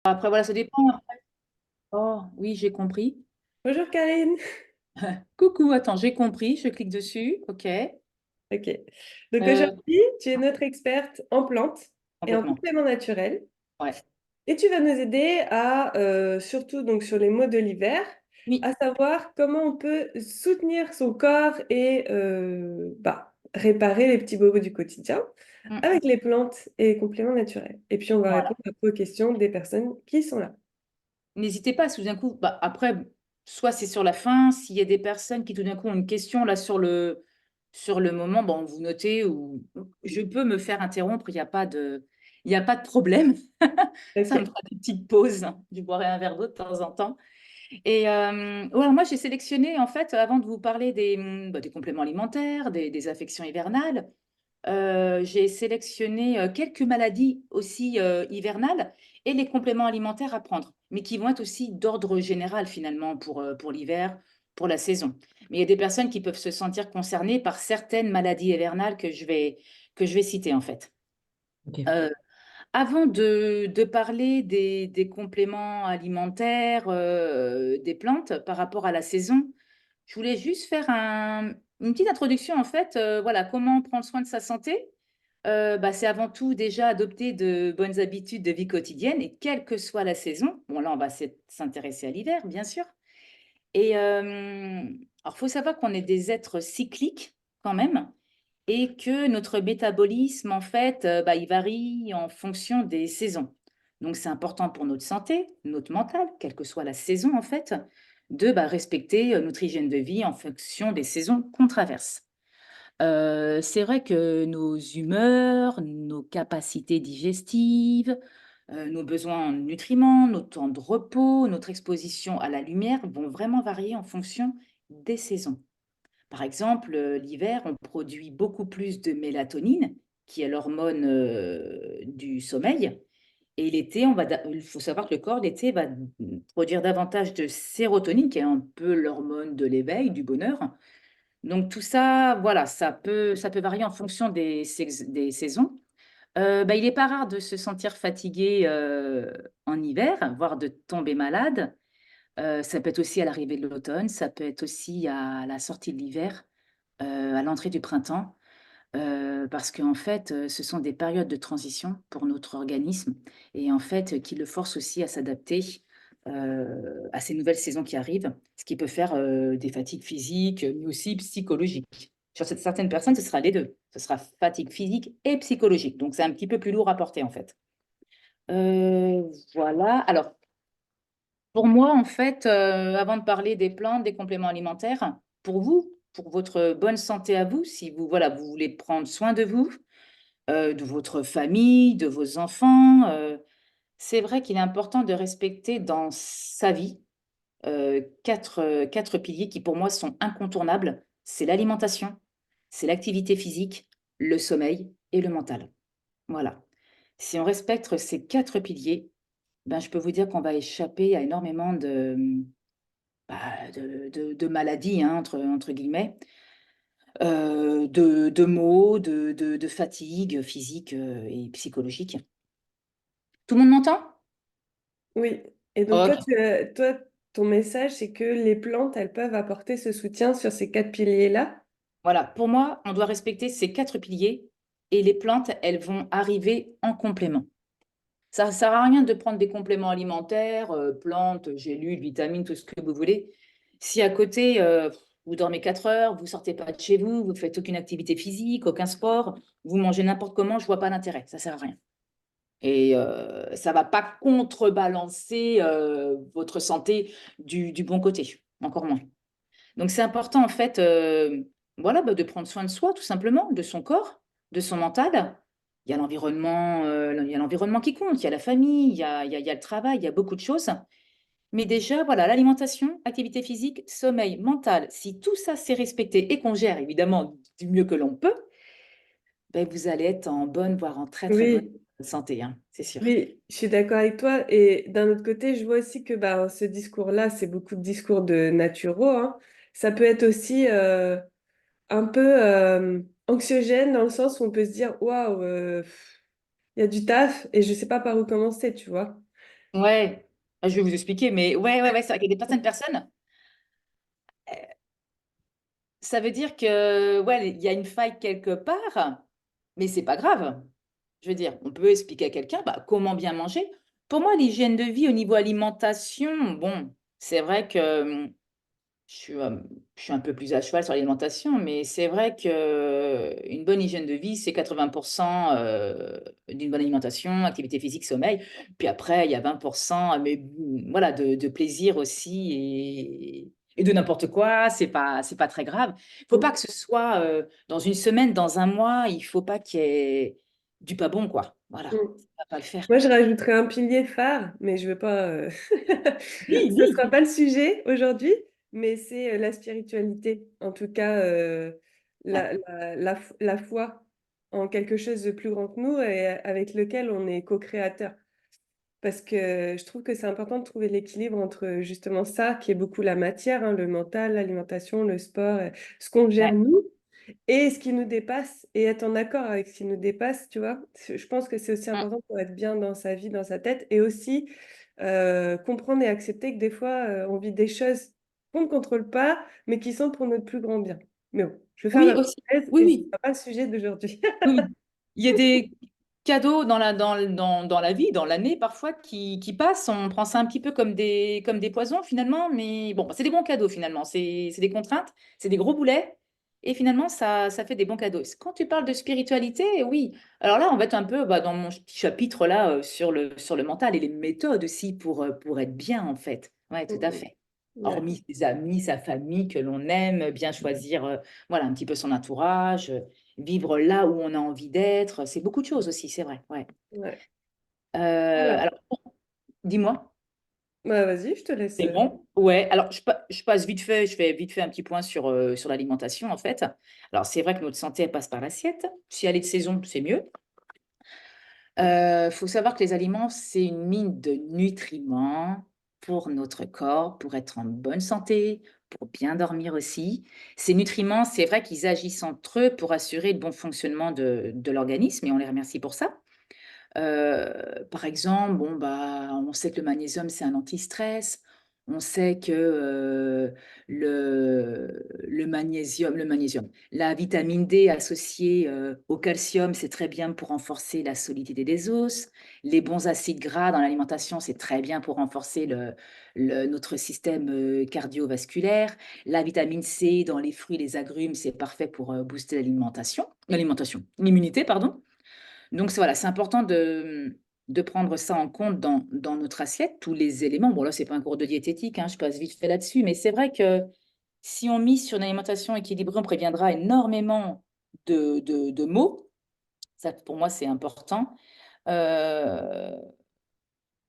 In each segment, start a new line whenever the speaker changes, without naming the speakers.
Après, voilà, ça dépend. Oh, oui, j'ai compris.
Bonjour Karine.
Coucou, attends, j'ai compris. Je clique dessus. OK.
Ok. Donc
Euh,
aujourd'hui, tu es notre experte en plantes et en
complètement.
compléments naturels.
Ouais.
Et tu vas nous aider à, surtout donc sur les maux de l'hiver,
Oui.
à savoir comment on peut soutenir son corps et réparer les petits bobos du quotidien
Mm.
avec les plantes et les compléments naturels. Et puis on va
Voilà.
répondre un peu aux questions des personnes qui sont là.
N'hésitez pas, si tout d'un coup, bah, après, soit c'est sur la fin, s'il y a des personnes qui tout d'un coup ont une question là sur le moment, bon, vous notez ou je peux me faire interrompre, il y a pas de problème. Ça me
Ok.
fera des petites pauses. Je boirai un verre d'eau de temps en temps. Et ouais, moi, j'ai sélectionné, en fait, avant de vous parler des compléments alimentaires, des affections hivernales, j'ai sélectionné quelques maladies aussi hivernales et les compléments alimentaires à prendre, mais qui vont être aussi d'ordre général finalement pour l'hiver, pour la saison. Mais il y a des personnes qui peuvent se sentir concernées par certaines maladies hivernales que je vais citer en fait.
Ok.
Euh, Avant de parler des compléments alimentaires, des plantes par rapport à la saison, je voulais juste faire une petite introduction en fait. Voilà, comment prendre soin de sa santé. Bah, c'est avant tout déjà adopter de bonnes habitudes de vie quotidienne et quelle que soit la saison. Bon, là, on va s'intéresser à l'hiver, bien sûr. Et alors, il faut savoir qu'on est des êtres cycliques quand même et que notre métabolisme, en fait, bah, il varie en fonction des saisons. Donc, c'est important pour notre santé, notre mental, quelle que soit la saison, en fait, de bah, respecter notre hygiène de vie en fonction des saisons qu'on traverse. C'est vrai que nos humeurs, nos capacités digestives, nos besoins en nutriments, nos temps de repos, notre exposition à la lumière vont vraiment varier en fonction des saisons. Par exemple, l'hiver, on produit beaucoup plus de mélatonine, qui est l'hormone du sommeil. Et l'été, il faut savoir que le corps, l'été, va produire davantage de sérotonine, qui est un peu l'hormone de l'éveil, du bonheur. Donc tout ça, voilà, ça peut varier en fonction des saisons. Bah, il n'est pas rare de se sentir fatigué en hiver, voire de tomber malade. Ça peut être aussi à l'arrivée de l'automne, ça peut être aussi à la sortie de l'hiver, à l'entrée du printemps, parce qu'en fait, ce sont des périodes de transition pour notre organisme et en fait, qui le forcent aussi à s'adapter à ces nouvelles saisons qui arrivent, ce qui peut faire des fatigues physiques, mais aussi psychologiques. Sur certaines personnes, ce sera les deux. Ce sera fatigue physique et psychologique. Donc, c'est un petit peu plus lourd à porter, en fait. Euh, voilà. Alors, pour moi, en fait, avant de parler des plantes, des compléments alimentaires, pour vous, pour votre bonne santé à vous, si vous, voilà, vous voulez prendre soin de votre famille, de vos enfants, c'est vrai qu'il est important de respecter dans sa vie quatre piliers qui, pour moi, sont incontournables. C'est l'alimentation, c'est l'activité physique, le sommeil et le mental. Voilà. Si on respecte ces quatre piliers, ben, je peux vous dire qu'on va échapper à énormément de maladies, hein, entre guillemets, de maux, de fatigue physique et psychologique. Tout le monde m'entend?
Oui. Et donc toi,
Ok.
ton message, c'est que les plantes, elles peuvent apporter ce soutien sur ces quatre piliers-là.
Voilà. Pour moi, on doit respecter ces quatre piliers et les plantes, elles vont arriver en complément. Ça ne sert à rien de prendre des compléments alimentaires, plantes, gélules, vitamines, tout ce que vous voulez. Si à côté, vous dormez 4 heures, vous sortez pas de chez vous, vous faites aucune activité physique, aucun sport, vous mangez n'importe comment, je vois pas l'intérêt. Ça sert à rien. Et ça va pas contrebalancer votre santé du bon côté, encore moins. Donc c'est important en fait, voilà, bah, de prendre soin de soi tout simplement, de son corps, de son mental. Il y a l'environnement qui compte, il y a la famille, il y a le travail, il y a beaucoup de choses. Mais déjà, voilà, l'alimentation, activité physique, sommeil, mental, si tout ça c'est respecté et qu'on gère évidemment du mieux que l'on peut, ben, vous allez être en bonne, voire en très très bonne
Oui,
santé, hein, c'est sûr.
oui, je suis d'accord avec toi. Et d'un autre côté, je vois aussi que bah, ce discours-là, c'est beaucoup de discours de naturaux, hein. Ça peut être aussi un peu anxiogène dans le sens où on peut se dire, waouh, il y a du taf et je sais pas par où commencer, tu vois.
Ouais. Ah, je vais vous expliquer, mais ouais, c'est vrai qu'il y a certaines personnes, ça veut dire que, ouais, il y a une faille quelque part, mais c'est pas grave. Je veux dire, on peut expliquer à quelqu'un bah, comment bien manger. Pour moi, l'hygiène de vie au niveau alimentation, bon, c'est vrai que je suis un peu plus à cheval sur l'alimentation, mais c'est vrai que une bonne hygiène de vie, c'est 80% d'une bonne alimentation, activité physique, sommeil. Puis après, il y a 20%, mais voilà, de plaisir aussi et de n'importe quoi. C'est pas très grave. Il faut pas que ce soit dans une semaine, dans un mois, il faut pas qu'il y ait du pas bon, quoi. Voilà,
Mm.
ça va pas le faire.
Moi, je rajouterais un pilier phare, mais je veux pas.
Oui,
Ce sera
oui.
pas le sujet aujourd'hui, mais c'est la spiritualité. En tout cas,
Ouais,
la foi en quelque chose de plus grand que nous et avec lequel on est co-créateur. Parce que je trouve que c'est important de trouver l'équilibre entre justement ça, qui est beaucoup la matière, hein, le mental, l'alimentation, le sport, ce qu'on gère
ouais.
nous, et ce qui nous dépasse, et être en accord avec ce qui nous dépasse, tu vois. Je pense que c'est aussi
Mm.
important pour être bien dans sa vie, dans sa tête, et aussi comprendre et accepter que des fois, on vit des choses qu'on ne contrôle pas, mais qui sont pour notre plus grand bien. Mais bon, je vais faire
Oui,
la
aussi.
parenthèse,
Oui,
et ce
oui.
sera pas le sujet d'aujourd'hui.
Oui, oui. Il y a des cadeaux dans la vie, dans l'année parfois qui passent. On prend ça un petit peu comme des poisons finalement, mais bon, c'est des bons cadeaux finalement. C'est des contraintes, c'est des gros boulets. Et finalement, ça fait des bons cadeaux. Quand tu parles de spiritualité, oui. Alors là, on va être un peu bah, dans mon petit chapitre là sur le mental et les méthodes aussi pour être bien en fait. Ouais, tout à
Mm,
fait.
mm. Ouais,
Hormis ses amis, sa famille que l'on aime, bien choisir voilà, un petit peu son entourage, vivre là où on a envie d'être. C'est beaucoup de choses aussi, c'est vrai. Ouais.
ouais. Alors,
Alors, dis-moi.
bah, vas-y, je te laisse.
C'est bon? Ouais, alors je passe vite fait, je fais vite fait un petit point sur l'alimentation en fait. Alors c'est vrai que notre santé elle passe par l'assiette. Si elle est de saison, c'est mieux. Faut savoir que les aliments, c'est une mine de nutriments pour notre corps, pour être en bonne santé, pour bien dormir aussi. Ces nutriments, c'est vrai qu'ils agissent entre eux pour assurer le bon fonctionnement de l'organisme et on les remercie pour ça. Par exemple, bon, bah, on sait que le magnésium, c'est un anti-stress. On sait que le magnésium, la vitamine D associée au calcium, c'est très bien pour renforcer la solidité des os. Les bons acides gras dans l'alimentation, c'est très bien pour renforcer notre système cardiovasculaire. La vitamine C dans les fruits et les agrumes, c'est parfait pour booster l'immunité, pardon. Donc, voilà, c'est important de prendre ça en compte dans notre assiette, tous les éléments. Bon, là, c'est pas un cours de diététique, hein, je passe vite fait là-dessus, mais c'est vrai que si on mise sur une alimentation équilibrée, on préviendra énormément de maux. Ça, pour moi, c'est important. Euh,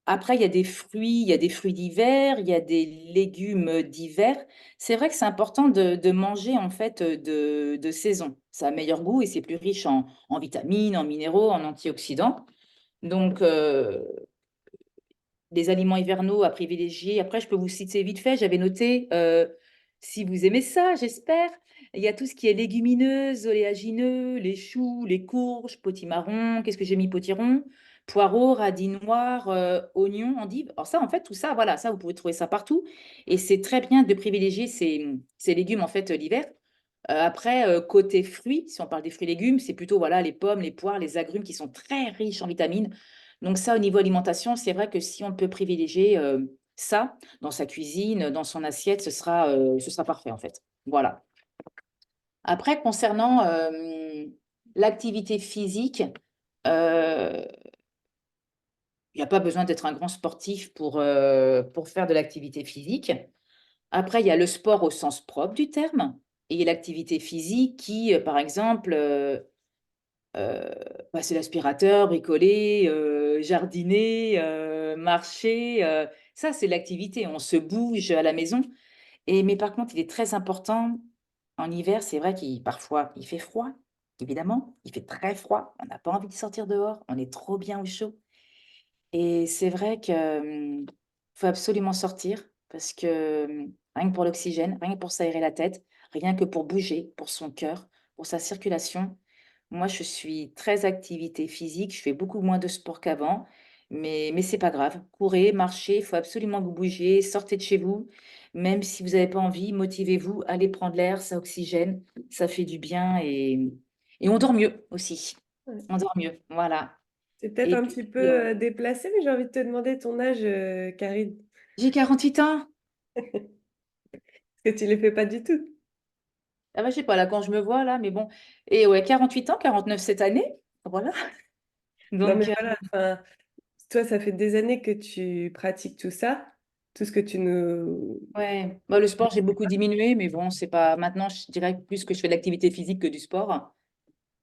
Après, il y a des fruits d'hiver, il y a des légumes d'hiver. C'est vrai que c'est important de manger en fait de saison. Ça a meilleur goût et c'est plus riche en vitamines, en minéraux, en antioxydants. Donc, des aliments hivernaux à privilégier. Après, je peux vous citer vite fait, j'avais noté, si vous aimez ça, j'espère, il y a tout ce qui est légumineuses, oléagineux, les choux, les courges, potimarron, qu'est-ce que j'ai mis potiron, poireaux, radis noirs, oignons, endives. Alors ça, en fait, tout ça, voilà, ça, vous pouvez trouver ça partout. Et c'est très bien de privilégier ces légumes, en fait, l'hiver. Après, côté fruits, si on parle des fruits et légumes, c'est plutôt voilà, les pommes, les poires, les agrumes qui sont très riches en vitamines. Donc ça, au niveau alimentation, c'est vrai que si on peut privilégier ça dans sa cuisine, dans son assiette, ce sera parfait en fait. Voilà. Après, concernant l'activité physique, euh, il n'y a pas besoin d'être un grand sportif pour faire de l'activité physique. Après, il y a le sport au sens propre du terme et l'activité physique qui, par exemple, Heu, passer l'aspirateur, bricoler, jardiner, marcher, ça c'est l'activité. On se bouge à la maison mais par contre, il est très important en hiver, c'est vrai qu'il parfois, il fait froid, évidemment, il fait très froid, on n'a pas envie de sortir dehors, on est trop bien au chaud et c'est vrai que, faut absolument sortir parce que, rien que pour l'oxygène, rien que pour s'aérer la tête, rien que pour bouger, pour son cœur, pour sa circulation. Moi, je suis très activité physique, je fais beaucoup moins de sport qu'avant, Mais c'est pas grave. Courez, marchez, il faut absolument que vous bougiez, sortez de chez vous. Même si vous n'avez pas envie, motivez-vous, allez prendre l'air, ça oxygène, ça fait du bien et on dort mieux aussi.
Ouais.
On dort mieux, voilà.
C'est peut-être
Et
un
puis,
petit peu déplacé, mais j'ai envie de te demander ton âge, Karine,
j'ai 48 ans.
parce que tu ne les fais pas du tout.
Ah bah, je sais pas, là, quand je me vois, là, mais bon. Et ouais, 48 ans, 49 cette année. Voilà.
Non, mais
Donc,
voilà, enfin, toi, ça fait des années que tu pratiques tout ça, tout ce que tu nous...
ouais. Bah, le sport, j'ai beaucoup diminué, mais bon, c'est pas. Maintenant, je dirais plus que je fais de l'activité physique que du sport.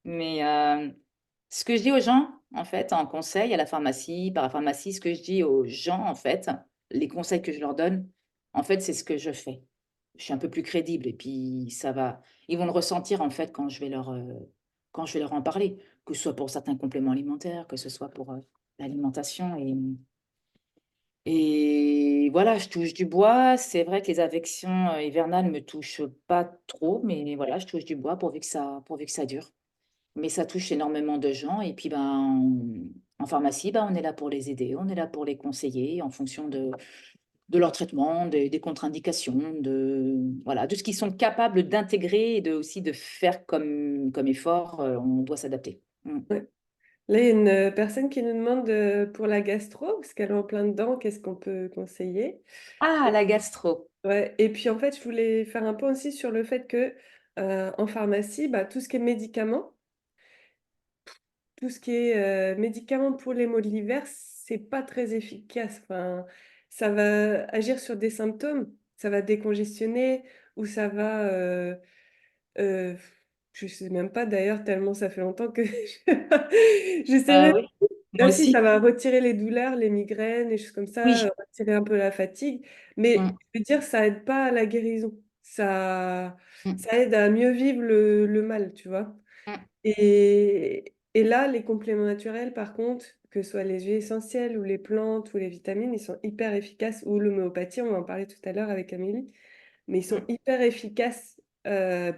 Mais ce que je dis aux gens, en fait, en conseil à la pharmacie, parapharmacie, ce que je dis aux gens, en fait, les conseils que je leur donne, en fait, c'est ce que je fais. Je suis un peu plus crédible et puis ça va. Ils vont le ressentir, en fait, quand je vais leur en parler, que ce soit pour certains compléments alimentaires, que ce soit pour l'alimentation. Et voilà, je touche du bois. C'est vrai que les affections hivernales me touchent pas trop, mais voilà, je touche du bois pourvu que ça dure. Mais ça touche énormément de gens. Et puis, ben, en pharmacie, ben, on est là pour les aider, on est là pour les conseiller en fonction de leur traitement, des contre-indications, voilà, de ce qu'ils sont capables d'intégrer et aussi de faire comme effort. On doit s'adapter. Mm.
Ouais. Là, il y a une personne qui nous demande pour la gastro, parce qu'elle est en plein dedans, qu'est-ce qu'on peut conseiller?
Ah, la gastro.
Ouais. Et puis, en fait, je voulais faire un point aussi sur le fait que en pharmacie, bah, tout ce qui est médicaments, tout ce qui est médicaments pour les maux de l'hiver, c'est pas très efficace. Enfin, ça va agir sur des symptômes, ça va décongestionner ou ça va, euh, je sais même pas d'ailleurs, tellement ça fait longtemps que je sais
Ah
même.
oui, moi
Ah si, ça
aussi.
va retirer les douleurs, les migraines, les choses comme ça,
Oui.
retirer un peu la fatigue. Mais
Mm,
je veux dire, ça aide pas à la guérison.
mm,
Ça aide à mieux vivre le mal, tu vois.
mm,
Et là, les compléments naturels, par contre, que ce soit les huiles essentielles ou les plantes ou les vitamines, ils sont hyper efficaces. Ou l'homéopathie, on va en parler tout à l'heure avec Amélie. Mais ils sont
mm.
hyper efficaces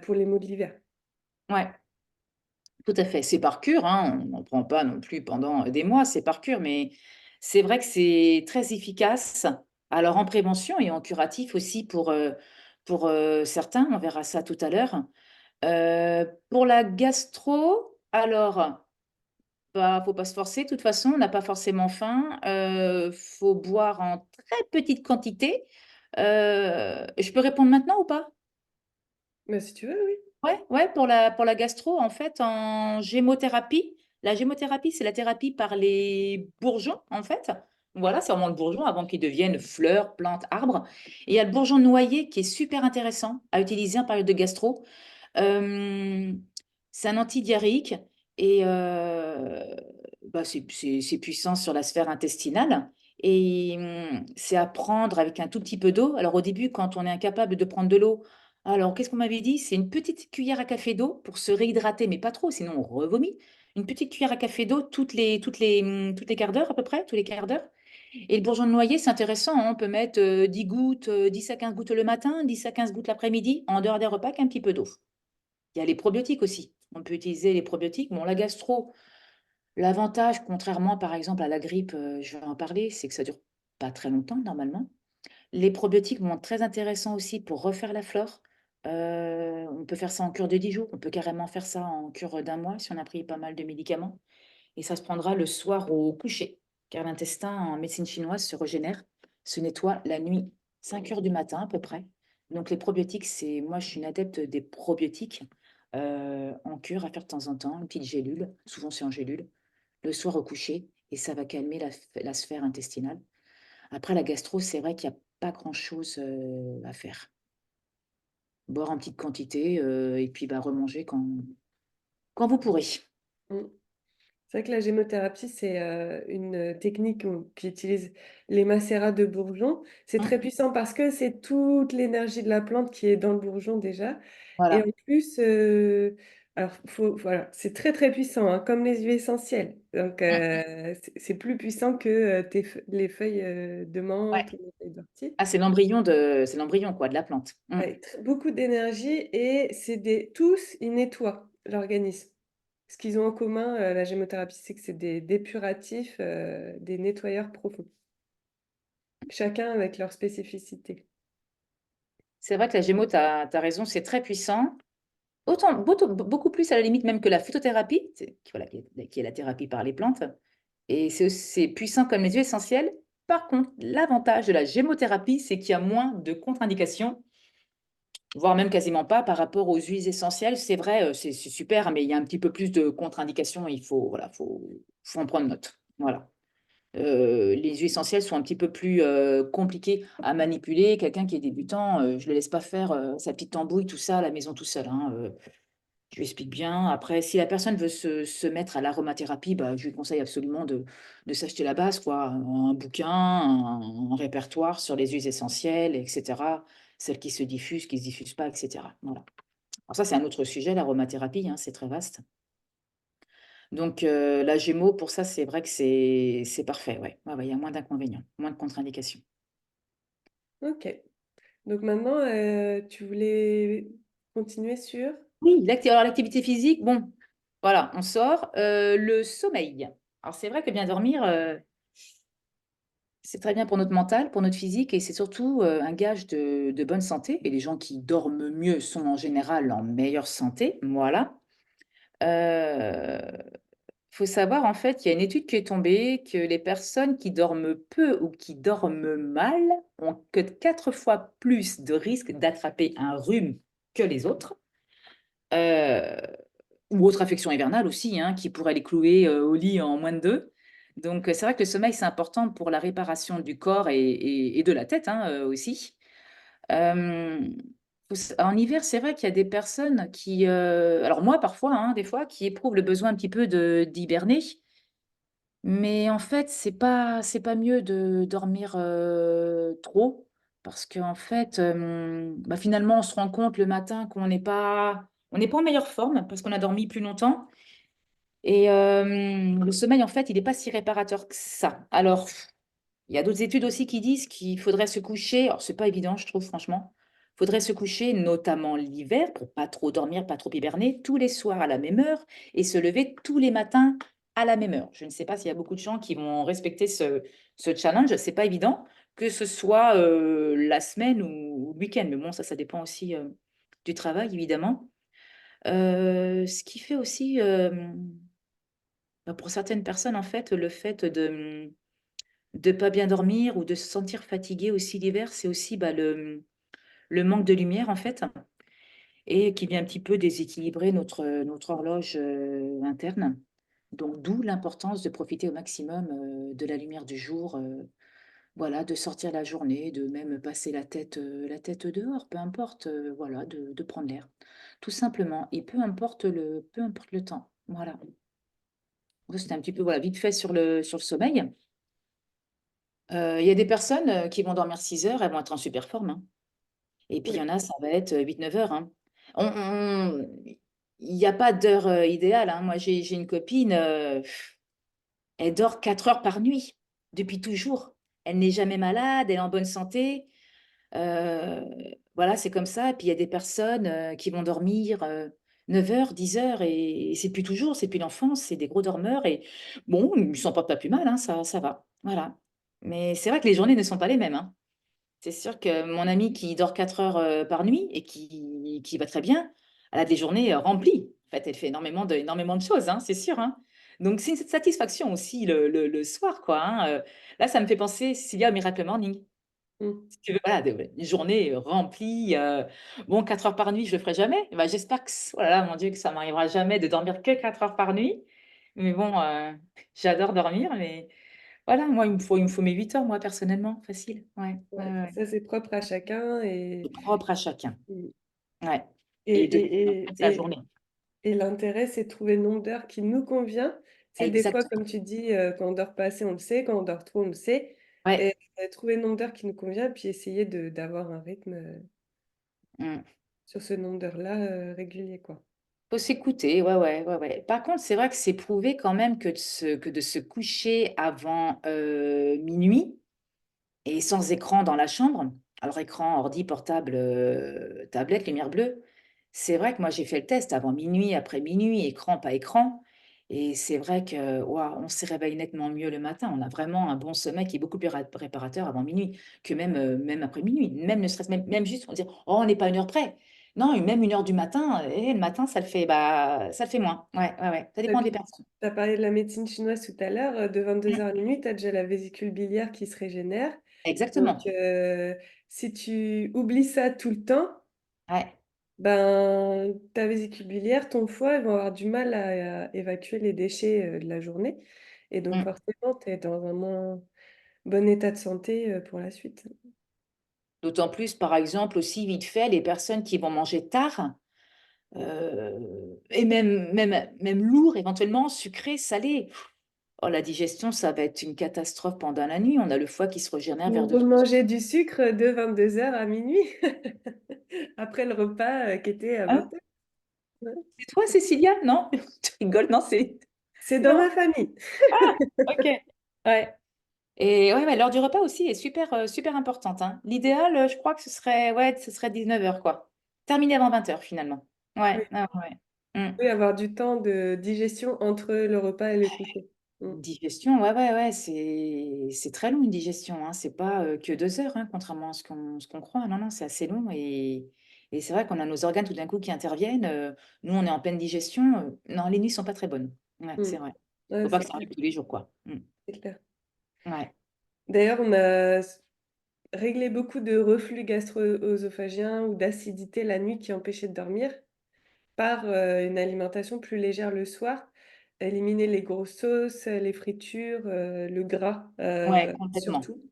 pour les maux de l'hiver.
Ouais. Tout à fait. C'est par cure, hein. On n'en prend pas non plus pendant des mois, c'est par cure, mais c'est vrai que c'est très efficace. Alors en prévention et en curatif aussi pour certains, on verra ça tout à l'heure. Pour la gastro, alors, bah, faut pas se forcer. De toute façon, on n'a pas forcément faim. Faut boire en très petite quantité. Je peux répondre maintenant ou pas?
Mais si tu veux, oui.
Ouais, ouais, pour la gastro, en fait, en gémothérapie. La gémothérapie, c'est la thérapie par les bourgeons, en fait. Voilà, c'est vraiment le bourgeon avant qu'il devienne fleur, plante, arbre. Et il y a le bourgeon noyer qui est super intéressant à utiliser en période de gastro. Euh, c'est un antidiarrhéique et bah, c'est puissant sur la sphère intestinale. Et c'est à prendre avec un tout petit peu d'eau. Alors au début, quand on est incapable de prendre de l'eau, alors qu'est-ce qu'on m'avait dit? C'est une petite cuillère à café d'eau pour se réhydrater, mais pas trop, sinon on revomit. Une petite cuillère à café d'eau toutes les quarts d'heure à peu près, tous les quarts d'heure. Et le bourgeon de noyer, c'est intéressant, hein. On peut mettre 10 gouttes, 10 à 15 gouttes le matin, 10 à 15 gouttes l'après-midi, en dehors des repas, avec un petit peu d'eau. Il y a les probiotiques aussi. On peut utiliser les probiotiques. Bon, la gastro, l'avantage, contrairement par exemple à la grippe, je vais en parler, c'est que ça dure pas très longtemps normalement. Les probiotiques vont être très intéressants aussi pour refaire la flore. On peut faire ça en cure de 10 jours. On peut carrément faire ça en cure d'un mois si on a pris pas mal de médicaments. Et ça se prendra le soir au coucher, car l'intestin en médecine chinoise se régénère, se nettoie la nuit, 5 heures du matin à peu près. Donc les probiotiques, moi je suis une adepte des probiotiques en cure à faire de temps en temps, une petite gélule, souvent c'est en gélule, le soir au coucher, et ça va calmer la sphère intestinale. Après la gastro, c'est vrai qu'il n'y a pas grand-chose à faire. Boire en petite quantité et puis bah, remanger quand vous pourrez.
Mm. C'est vrai que la gémothérapie, c'est une technique qui utilise les macérats de bourgeons. C'est très
Hum,
puissant parce que c'est toute l'énergie de la plante qui est dans le bourgeon déjà. Et en
voilà.
plus, alors voilà, c'est très très puissant, hein, comme les huiles essentielles. Donc
Hum,
c'est plus puissant que les feuilles de
ouais.
menthe, les feuilles d'ortie.
Ah, c'est l'embryon quoi, de la plante.
Avec beaucoup d'énergie et tous, ils nettoient l'organisme. Ce qu'ils ont en commun, la gémothérapie, c'est que c'est des dépuratifs, des nettoyeurs profonds. Chacun avec leur spécificité.
C'est vrai que la gémo, tu as raison, c'est très puissant. Autant, beaucoup plus à la limite même que la phytothérapie, voilà, qui est la thérapie par les plantes. Et c'est puissant comme les huiles essentielles. Par contre, l'avantage de la gémothérapie, c'est qu'il y a moins de contre-indications, voire même quasiment pas par rapport aux huiles essentielles. C'est vrai, c'est super, mais il y a un petit peu plus de contre-indications. Il faut, voilà, faut en prendre note. Voilà. Les huiles essentielles sont un petit peu plus compliquées à manipuler. Quelqu'un qui est débutant, je ne le laisse pas faire sa petite tambouille, tout ça à la maison tout seul, hein. Je lui explique bien. Après, si la personne veut se mettre à l'aromathérapie, bah, je lui conseille absolument de s'acheter la base, quoi. Un bouquin, un répertoire sur les huiles essentielles, etc. Celles qui se diffusent pas, etc. Voilà. Alors ça, c'est un autre sujet, l'aromathérapie, hein, c'est très vaste. Donc, la Gémeaux, pour ça, c'est vrai que c'est parfait. Ouais. Ouais, ouais, il y a moins d'inconvénients, moins de contre-indications.
Ok. Donc maintenant, tu voulais continuer sur...
Oui, alors l'activité physique, bon, voilà, on sort. Le sommeil. Alors, c'est vrai que bien dormir, c'est très bien pour notre mental, pour notre physique, et c'est surtout un gage de bonne santé. Et les gens qui dorment mieux sont en général en meilleure santé. Voilà. Faut savoir, en fait, il y a une étude qui est tombée que les personnes qui dorment peu ou qui dorment mal ont que 4 fois plus de risques d'attraper un rhume que les autres. Euh, ou autre affection hivernale aussi, hein, qui pourrait les clouer au lit en moins de deux. Donc, c'est vrai que le sommeil, c'est important pour la réparation du corps et de la tête, hein, aussi. Euh, En hiver, c'est vrai qu'il y a des personnes qui, alors moi parfois, hein, des fois, qui éprouvent le besoin un petit peu d'hiberner. Mais en fait, c'est pas mieux de dormir trop parce qu'en fait, bah, finalement, on se rend compte le matin qu'on n'est pas en meilleure forme parce qu'on a dormi plus longtemps. Et le sommeil, en fait, il n'est pas si réparateur que ça. Alors, il y a d'autres études aussi qui disent qu'il faudrait se coucher. Alors, c'est pas évident, je trouve, franchement. Il faudrait se coucher, notamment l'hiver, pour pas trop dormir, pas trop hiberner, tous les soirs à la même heure et se lever tous les matins à la même heure. Je ne sais pas s'il y a beaucoup de gens qui vont respecter ce challenge. C'est pas évident, que ce soit la semaine ou le week-end. Mais bon, ça dépend aussi du travail, évidemment. Ce qui fait aussi, bah, pour certaines personnes, en fait, le fait de pas bien dormir ou de se sentir fatigué aussi l'hiver, c'est aussi bah, le manque de lumière, en fait, et qui vient un petit peu déséquilibrer notre horloge interne. Donc, d'où l'importance de profiter au maximum de la lumière du jour, voilà, de sortir la journée, de même passer la tête dehors, peu importe, voilà, de prendre l'air, tout simplement, et peu importe le temps. Voilà. Donc, c'était un petit peu, voilà, vite fait sur le sommeil. Il y a des personnes qui vont dormir 6 heures, elles vont être en super forme, hein. Et puis il y
Oui.
en a, ça va être 8-9 heures, hein. Il n'y a pas d'heure idéale, hein. Moi, j'ai une copine, elle dort 4 heures par nuit, depuis toujours. Elle n'est jamais malade, elle est en bonne santé. Euh, voilà, c'est comme ça. Et puis il y a des personnes qui vont dormir 9 heures, 10 heures, et c'est plus toujours, c'est plus l'enfance, c'est des gros dormeurs. Et bon, ils ne s'en portent pas plus mal, hein, ça va. Voilà. Mais c'est vrai que les journées ne sont pas les mêmes, hein. C'est sûr que mon amie qui dort 4 heures par nuit et qui va très bien, elle a des journées remplies. En fait, elle fait énormément de choses, hein, c'est sûr, hein. Donc, c'est une satisfaction aussi le soir, quoi, hein. Là, ça me fait penser, Cécilia, au Miracle Morning.
Mm.
Si tu veux, voilà, une journée remplie. Bon, 4 heures par nuit, je le ferai jamais. Bah, j'espère que, oh là là, mon Dieu, que ça m'arrivera jamais de dormir que 4 heures par nuit. Mais bon, j'adore dormir. Mais voilà, moi, il me faut mes 8 heures, moi, personnellement. Facile. Ouais, ouais,
Ouais.
ouais.
Ça, c'est propre à chacun
C'est propre à chacun.
Mm.
Ouais.
et,
Et de
et,
sa
et,
journée.
et l'intérêt, c'est de trouver le nombre d'heures qui nous convient. C'est des fois, comme
Exactement.
tu dis, quand on dort pas assez, on le sait, quand on dort trop, on le sait.
Ouais.
Et trouver le nombre d'heures qui nous convient, puis essayer d'avoir un rythme
Mm.
sur ce nombre d'heures-là régulier, quoi.
Faut s'écouter, ouais, ouais, ouais, ouais. Par contre, c'est vrai que c'est prouvé quand même que de se coucher avant minuit, et sans écran dans la chambre, alors écran, ordi, portable, tablette, lumière bleue, c'est vrai que moi j'ai fait le test avant minuit, après minuit, écran, pas écran. Et c'est vrai que waouh, on se réveille nettement mieux le matin. On a vraiment un bon sommeil qui est beaucoup plus réparateur avant minuit que même après minuit. Même ne serait-ce même juste pour dire, oh, on n'est pas 1 heure près. Non, même 1 heure du matin, et le matin, ça le fait moins. Ouais, ouais, ouais. Ça
Et
dépend des
puis,
personnes.
tu as parlé de la médecine chinoise tout à l'heure, de 22
Mm.
heures à minuit, tu as déjà la vésicule biliaire qui se régénère. Donc,
Exactement.
si tu oublies ça tout le temps,
Ouais.
ben, ta vésicule biliaire, ton foie, ils vont avoir du mal à évacuer les déchets de la journée. Et donc,
Mm.
forcément, tu es dans un moins bon état de santé pour la suite.
D'autant plus, par exemple, aussi vite fait, les personnes qui vont manger tard, et même lourd, éventuellement, sucré, salé. Oh, la digestion, ça va être une catastrophe pendant la nuit. On a le foie qui se régénère vers
Ou
2 3 heures.
remanger du sucre de 22 heures à minuit, après le repas qui était à
Hein?
20 heures.
C'est toi, Cécilia? Non? Tu rigoles, non, c'est...
C'est dans
Non?
ma famille.
Ah, ok. Ouais. Et ouais, l'heure du repas aussi est super importante, hein. L'idéal, je crois que ce serait 19 heures, quoi. Terminé avant 20 heures, finalement.
Oui,
Ouais, ouais, ouais. Mm.
oui, avoir du temps de digestion entre le repas et le coucher. Mm.
Une digestion, ouais, ouais, ouais, c'est très long une digestion, hein. C'est pas que 2 heures, hein, contrairement à ce qu'on croit. Non, non, c'est assez long et c'est vrai qu'on a nos organes tout d'un coup qui interviennent. Nous, on est en pleine digestion. Non, les nuits sont pas très bonnes. Ouais,
Mm.
c'est vrai.
Ouais,
Faut pas
c'est
que ça
clair,
arrive tous les jours, quoi.
c'est clair.
Ouais.
D'ailleurs, on a réglé beaucoup de reflux gastro-œsophagien ou d'acidité la nuit qui empêchait de dormir par une alimentation plus légère le soir. Éliminer les grosses sauces, les fritures, le gras
Ouais, complètement.
surtout.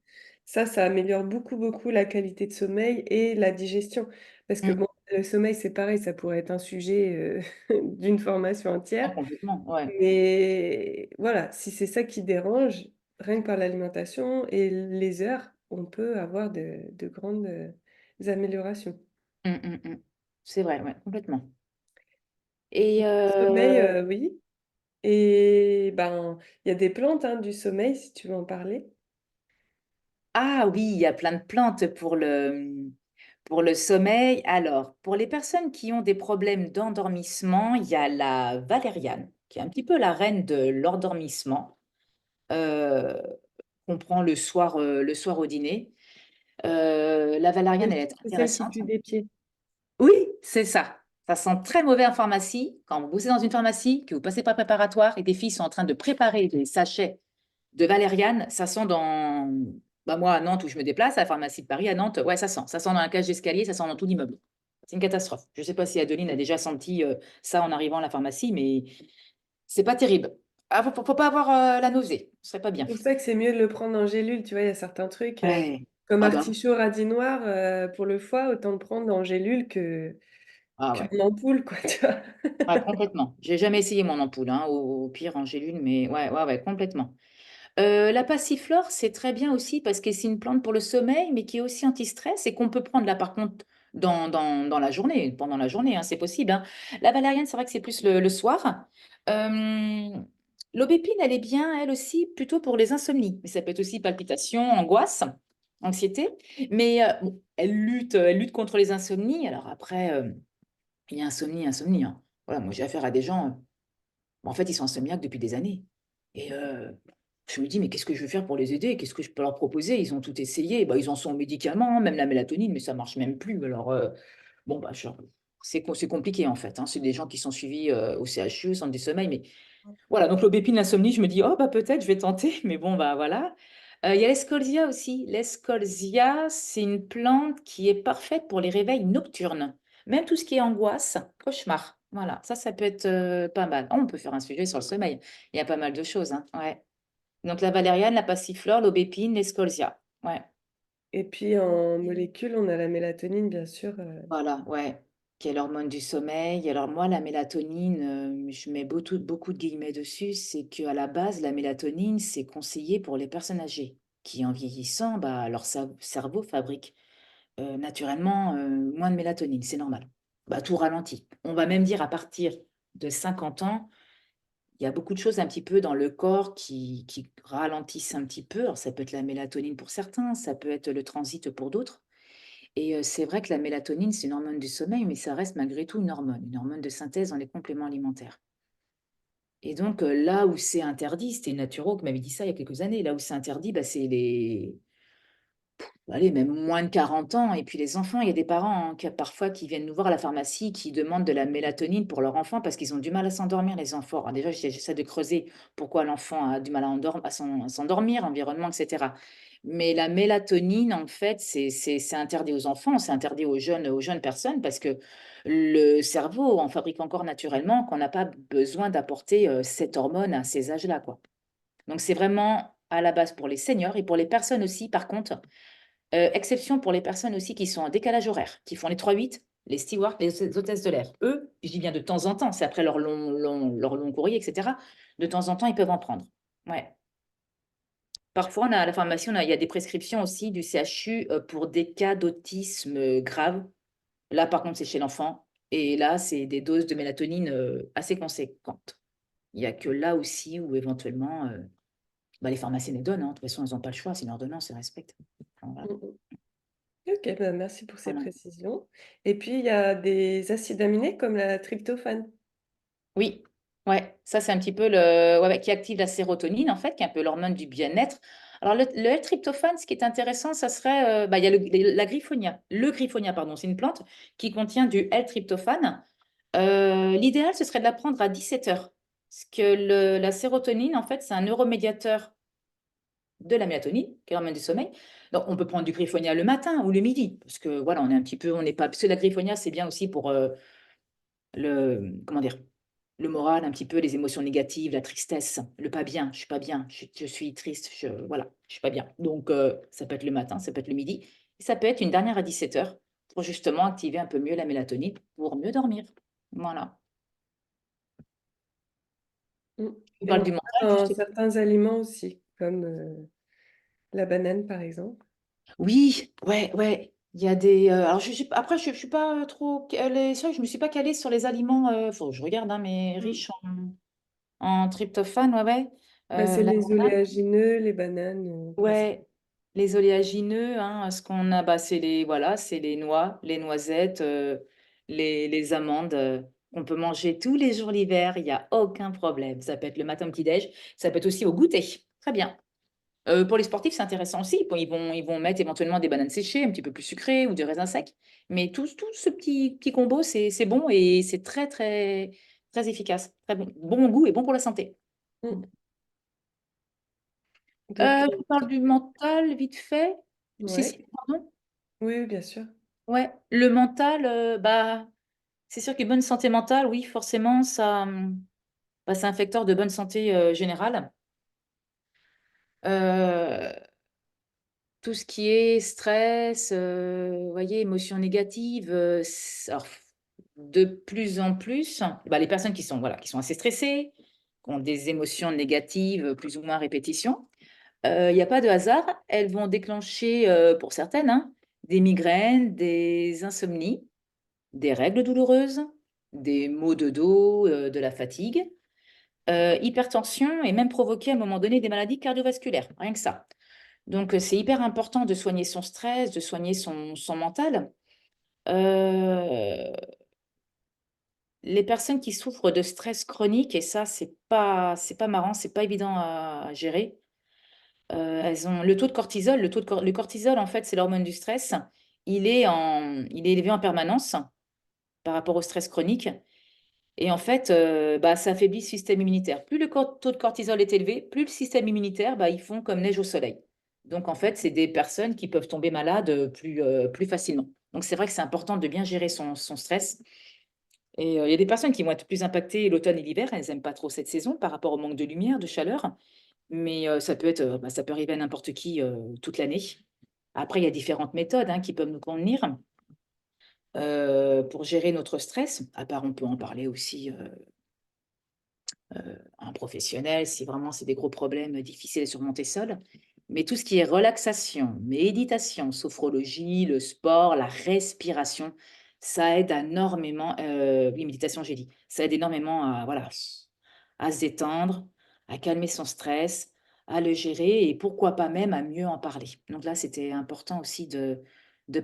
Ça améliore beaucoup, beaucoup la qualité de sommeil et la digestion. Parce que
Mm.
bon, le sommeil, c'est pareil, ça pourrait être un sujet d'une formation
Ah,
entière.
complètement, ouais.
Mais voilà, si c'est ça qui dérange, rien que par l'alimentation et les heures, on peut avoir de grandes améliorations.
C'est vrai, ouais, complètement. Et
Sommeil, oui. Et ben, il y a des plantes hein, du sommeil, si tu veux en parler.
ah oui, il y a plein de plantes pour le sommeil. Alors, pour les personnes qui ont des problèmes d'endormissement, il y a la valériane, qui est un petit peu la reine de l'endormissement, euh, qu'on prend le soir au dîner. La valériane, elle est
C'est celle qui
intéressante.
pue des pieds.
Oui, c'est ça. Ça sent très mauvais en pharmacie. Quand vous bossez dans une pharmacie, que vous passez par préparatoire et des filles sont en train de préparer des sachets de valériane, ça sent dans... Bah moi, à Nantes, où je me déplace, à la pharmacie de Paris, à Nantes, ouais, ça sent. Ça sent dans la cage d'escalier, ça sent dans tout l'immeuble. C'est une catastrophe. Je ne sais pas si Adeline a déjà senti ça en arrivant à la pharmacie, mais c'est pas terrible. Ah, faut pas avoir la nausée. Ce serait pas bien.
C'est pour ça que c'est mieux de le prendre en gélule. Tu vois, il y a certains trucs
Ouais.
comme
Ah bah,
artichaut radis noir pour le foie, autant le prendre en gélule
ah ouais.
qu'en ampoule, quoi, tu vois.
Ouais, complètement. J'ai jamais essayé mon ampoule, hein, au pire en gélule, mais ouais, ouais, ouais, complètement. La passiflore, c'est très bien aussi parce que c'est une plante pour le sommeil, mais qui est aussi anti-stress et qu'on peut prendre là, par contre, dans la journée, pendant la journée, hein, c'est possible, hein. La valériane, c'est vrai que c'est plus le soir. Euh, L'aubépine, elle est bien, elle aussi, plutôt pour les insomnies. Mais ça peut être aussi palpitations, angoisse, anxiété. Mais bon, elle lutte contre les insomnies. Alors après, il y a insomnie, insomnie, hein. Voilà, moi, j'ai affaire à des gens. En fait, ils sont insomniaques depuis des années. Et je me dis, mais qu'est-ce que je vais faire pour les aider? Qu'est-ce que je peux leur proposer? Ils ont tout essayé. Bah, ils en sont aux médicaments, hein, même la mélatonine, mais ça marche même plus. Alors, bon, bah, c'est compliqué en fait, hein. C'est des gens qui sont suivis au CHU, au centre du sommeil. Mais voilà, donc l'aubépine, l'insomnie, je me dis, oh, bah, peut-être, je vais tenter. Mais bon, bah, voilà. Il y a l'escolzia aussi. L'escolzia, c'est une plante qui est parfaite pour les réveils nocturnes. Même tout ce qui est angoisse, cauchemar. Voilà, ça peut être pas mal. Oh, on peut faire un sujet sur le sommeil. Il y a pas mal de choses, hein. Ouais. Donc la valériane, la passiflore, l'aubépine, l'escolzia. Ouais.
Et puis en molécules, on a la mélatonine, bien sûr.
Voilà, ouais. Qui est l'hormone du sommeil. Alors moi, la mélatonine, je mets beaucoup de guillemets dessus, c'est qu'à la base, la mélatonine, c'est conseillé pour les personnes âgées qui, en vieillissant, bah, leur cerveau fabrique naturellement moins de mélatonine, c'est normal. Bah, tout ralentit. On va même dire à partir de 50 ans, il y a beaucoup de choses un petit peu dans le corps qui ralentissent un petit peu. Alors, ça peut être la mélatonine pour certains, ça peut être le transit pour d'autres. Et c'est vrai que la mélatonine, c'est une hormone du sommeil, mais ça reste malgré tout une hormone de synthèse dans les compléments alimentaires. Et donc, là où c'est interdit, c'était une naturo qui m'avait dit ça il y a quelques années, là où c'est interdit, bah, c'est les, allez, même moins de 40 ans. Et puis les enfants, il y a des parents hein, parfois qui viennent nous voir à la pharmacie, qui demandent de la mélatonine pour leur enfant parce qu'ils ont du mal à s'endormir, les enfants. Alors déjà, j'essaie de creuser pourquoi l'enfant a du mal à s'endormir, environnement, etc. Mais la mélatonine, en fait, c'est interdit aux enfants, c'est interdit aux jeunes personnes parce que le cerveau en fabrique encore naturellement qu'on n'a pas besoin d'apporter cette hormone à ces âges-là, quoi. Donc c'est vraiment à la base pour les seniors et pour les personnes aussi, par contre. Exception pour les personnes aussi qui sont en décalage horaire, qui font les 3-8, les stewards, les hôtesses de l'air. Eux, je dis bien de temps en temps, c'est après leur long courrier, etc. De temps en temps, ils peuvent en prendre. Ouais. Parfois, on a, à la pharmacie, il y a des prescriptions aussi du CHU pour des cas d'autisme grave. Là, par contre, c'est chez l'enfant. Et là, c'est des doses de mélatonine assez conséquentes. Il n'y a que là aussi où éventuellement, bah, les pharmaciens les donnent, hein. De toute façon, ils n'ont pas le choix, c'est une ordonnance, ils respectent. Enfin, voilà.
Mm, mm. Ok, ben merci pour ces
Voilà.
précisions. Et puis, il y a des acides aminés comme la tryptophane.
Oui, ouais, ça c'est un petit peu ouais, qui active la sérotonine en fait, qui est un peu l'hormone du bien-être. Alors le L-tryptophane, ce qui est intéressant, ça serait, bah, il y a la griffonia, le griffonia, pardon, c'est une plante qui contient du L-tryptophane. L'idéal, ce serait de la prendre à 17 heures. Parce que la sérotonine, en fait, c'est un neuromédiateur de la mélatonine, qui est l'hormone du sommeil. Donc, on peut prendre du griffonia le matin ou le midi, parce que voilà, on est un petit peu, on n'est pas. Parce que la griffonia, c'est bien aussi pour comment dire, le moral, un petit peu, les émotions négatives, la tristesse, le pas bien, je suis pas bien, je suis triste, voilà, je suis pas bien. Donc, ça peut être le matin, ça peut être le midi, et ça peut être une dernière à 17 heures pour justement activer un peu mieux la mélatonine pour mieux dormir. Voilà.
Mm.
On
Et on
parle
le
du
trouve
mental,
dans
juste.
certains aliments aussi, comme la banane, par exemple.
Oui, ouais, ouais. Il y a des. Alors, après, je suis pas trop calée. C'est vrai que je me suis pas calée sur les aliments. Faut que je regarde, hein, mais
Mm.
riches en tryptophane, ouais, ouais.
Bah, c'est
La
les oléagineux, les bananes,
Ouais, les oléagineux, hein, ce qu'on a, bah, c'est les, voilà, c'est les noix, les noisettes, les amandes qu'on peut manger tous les jours l'hiver, il n'y a aucun problème. Ça peut être le matin au petit-déj, ça peut être aussi au goûter. Très bien. Pour les sportifs, c'est intéressant aussi. Bon, ils vont mettre éventuellement des bananes séchées, un petit peu plus sucrées ou des raisins secs. Mais tout ce petit combo, c'est bon et c'est très, très, très efficace. Très bon. Bon au goût et bon pour la santé.
Mm. Donc,
On parle du mental vite fait.
ouais,
Cécile, pardon?
oui, oui, bien sûr.
Ouais, le mental, bah, c'est sûr qu'une bonne santé mentale, oui, forcément, bah, c'est un facteur de bonne santé générale. Euh, tout ce qui est stress, vous voyez, émotions négatives, alors, de plus en plus, bah, les personnes qui sont, voilà, qui sont assez stressées, qui ont des émotions négatives plus ou moins à répétition, il n'y a pas de hasard, elles vont déclencher, pour certaines, hein, des migraines, des insomnies, des règles douloureuses, des maux de dos, de la fatigue, hypertension et même provoquer à un moment donné des maladies cardiovasculaires, rien que ça. Donc, c'est hyper important de soigner son stress, de soigner son mental. Euh, les personnes qui souffrent de stress chronique, et ça, c'est pas marrant, c'est pas évident à gérer. Elles ont le taux de cortisol, le cortisol, en fait, c'est l'hormone du stress. Il est élevé en permanence par rapport au stress chronique. Et en fait, bah, ça affaiblit le système immunitaire. Plus le taux de cortisol est élevé, plus le système immunitaire, bah, ils font comme neige au soleil. Donc, en fait, c'est des personnes qui peuvent tomber malades plus facilement. Donc, c'est vrai que c'est important de bien gérer son stress. Et il y a des personnes qui vont être plus impactées l'automne et l'hiver. Elles n'aiment pas trop cette saison par rapport au manque de lumière, de chaleur. Mais ça peut être, bah, ça peut arriver à n'importe qui toute l'année. Après, il y a différentes méthodes hein, qui peuvent nous convenir pour gérer notre stress. À part, on peut en parler aussi un professionnel, si vraiment c'est des gros problèmes difficiles à surmonter seul. Mais tout ce qui est relaxation, méditation, sophrologie, le sport, la respiration, ça aide énormément. Oui, méditation, j'ai dit. Ça aide énormément à, voilà, à se détendre, à calmer son stress, à le gérer et pourquoi pas même à mieux en parler. Donc là, c'était important aussi de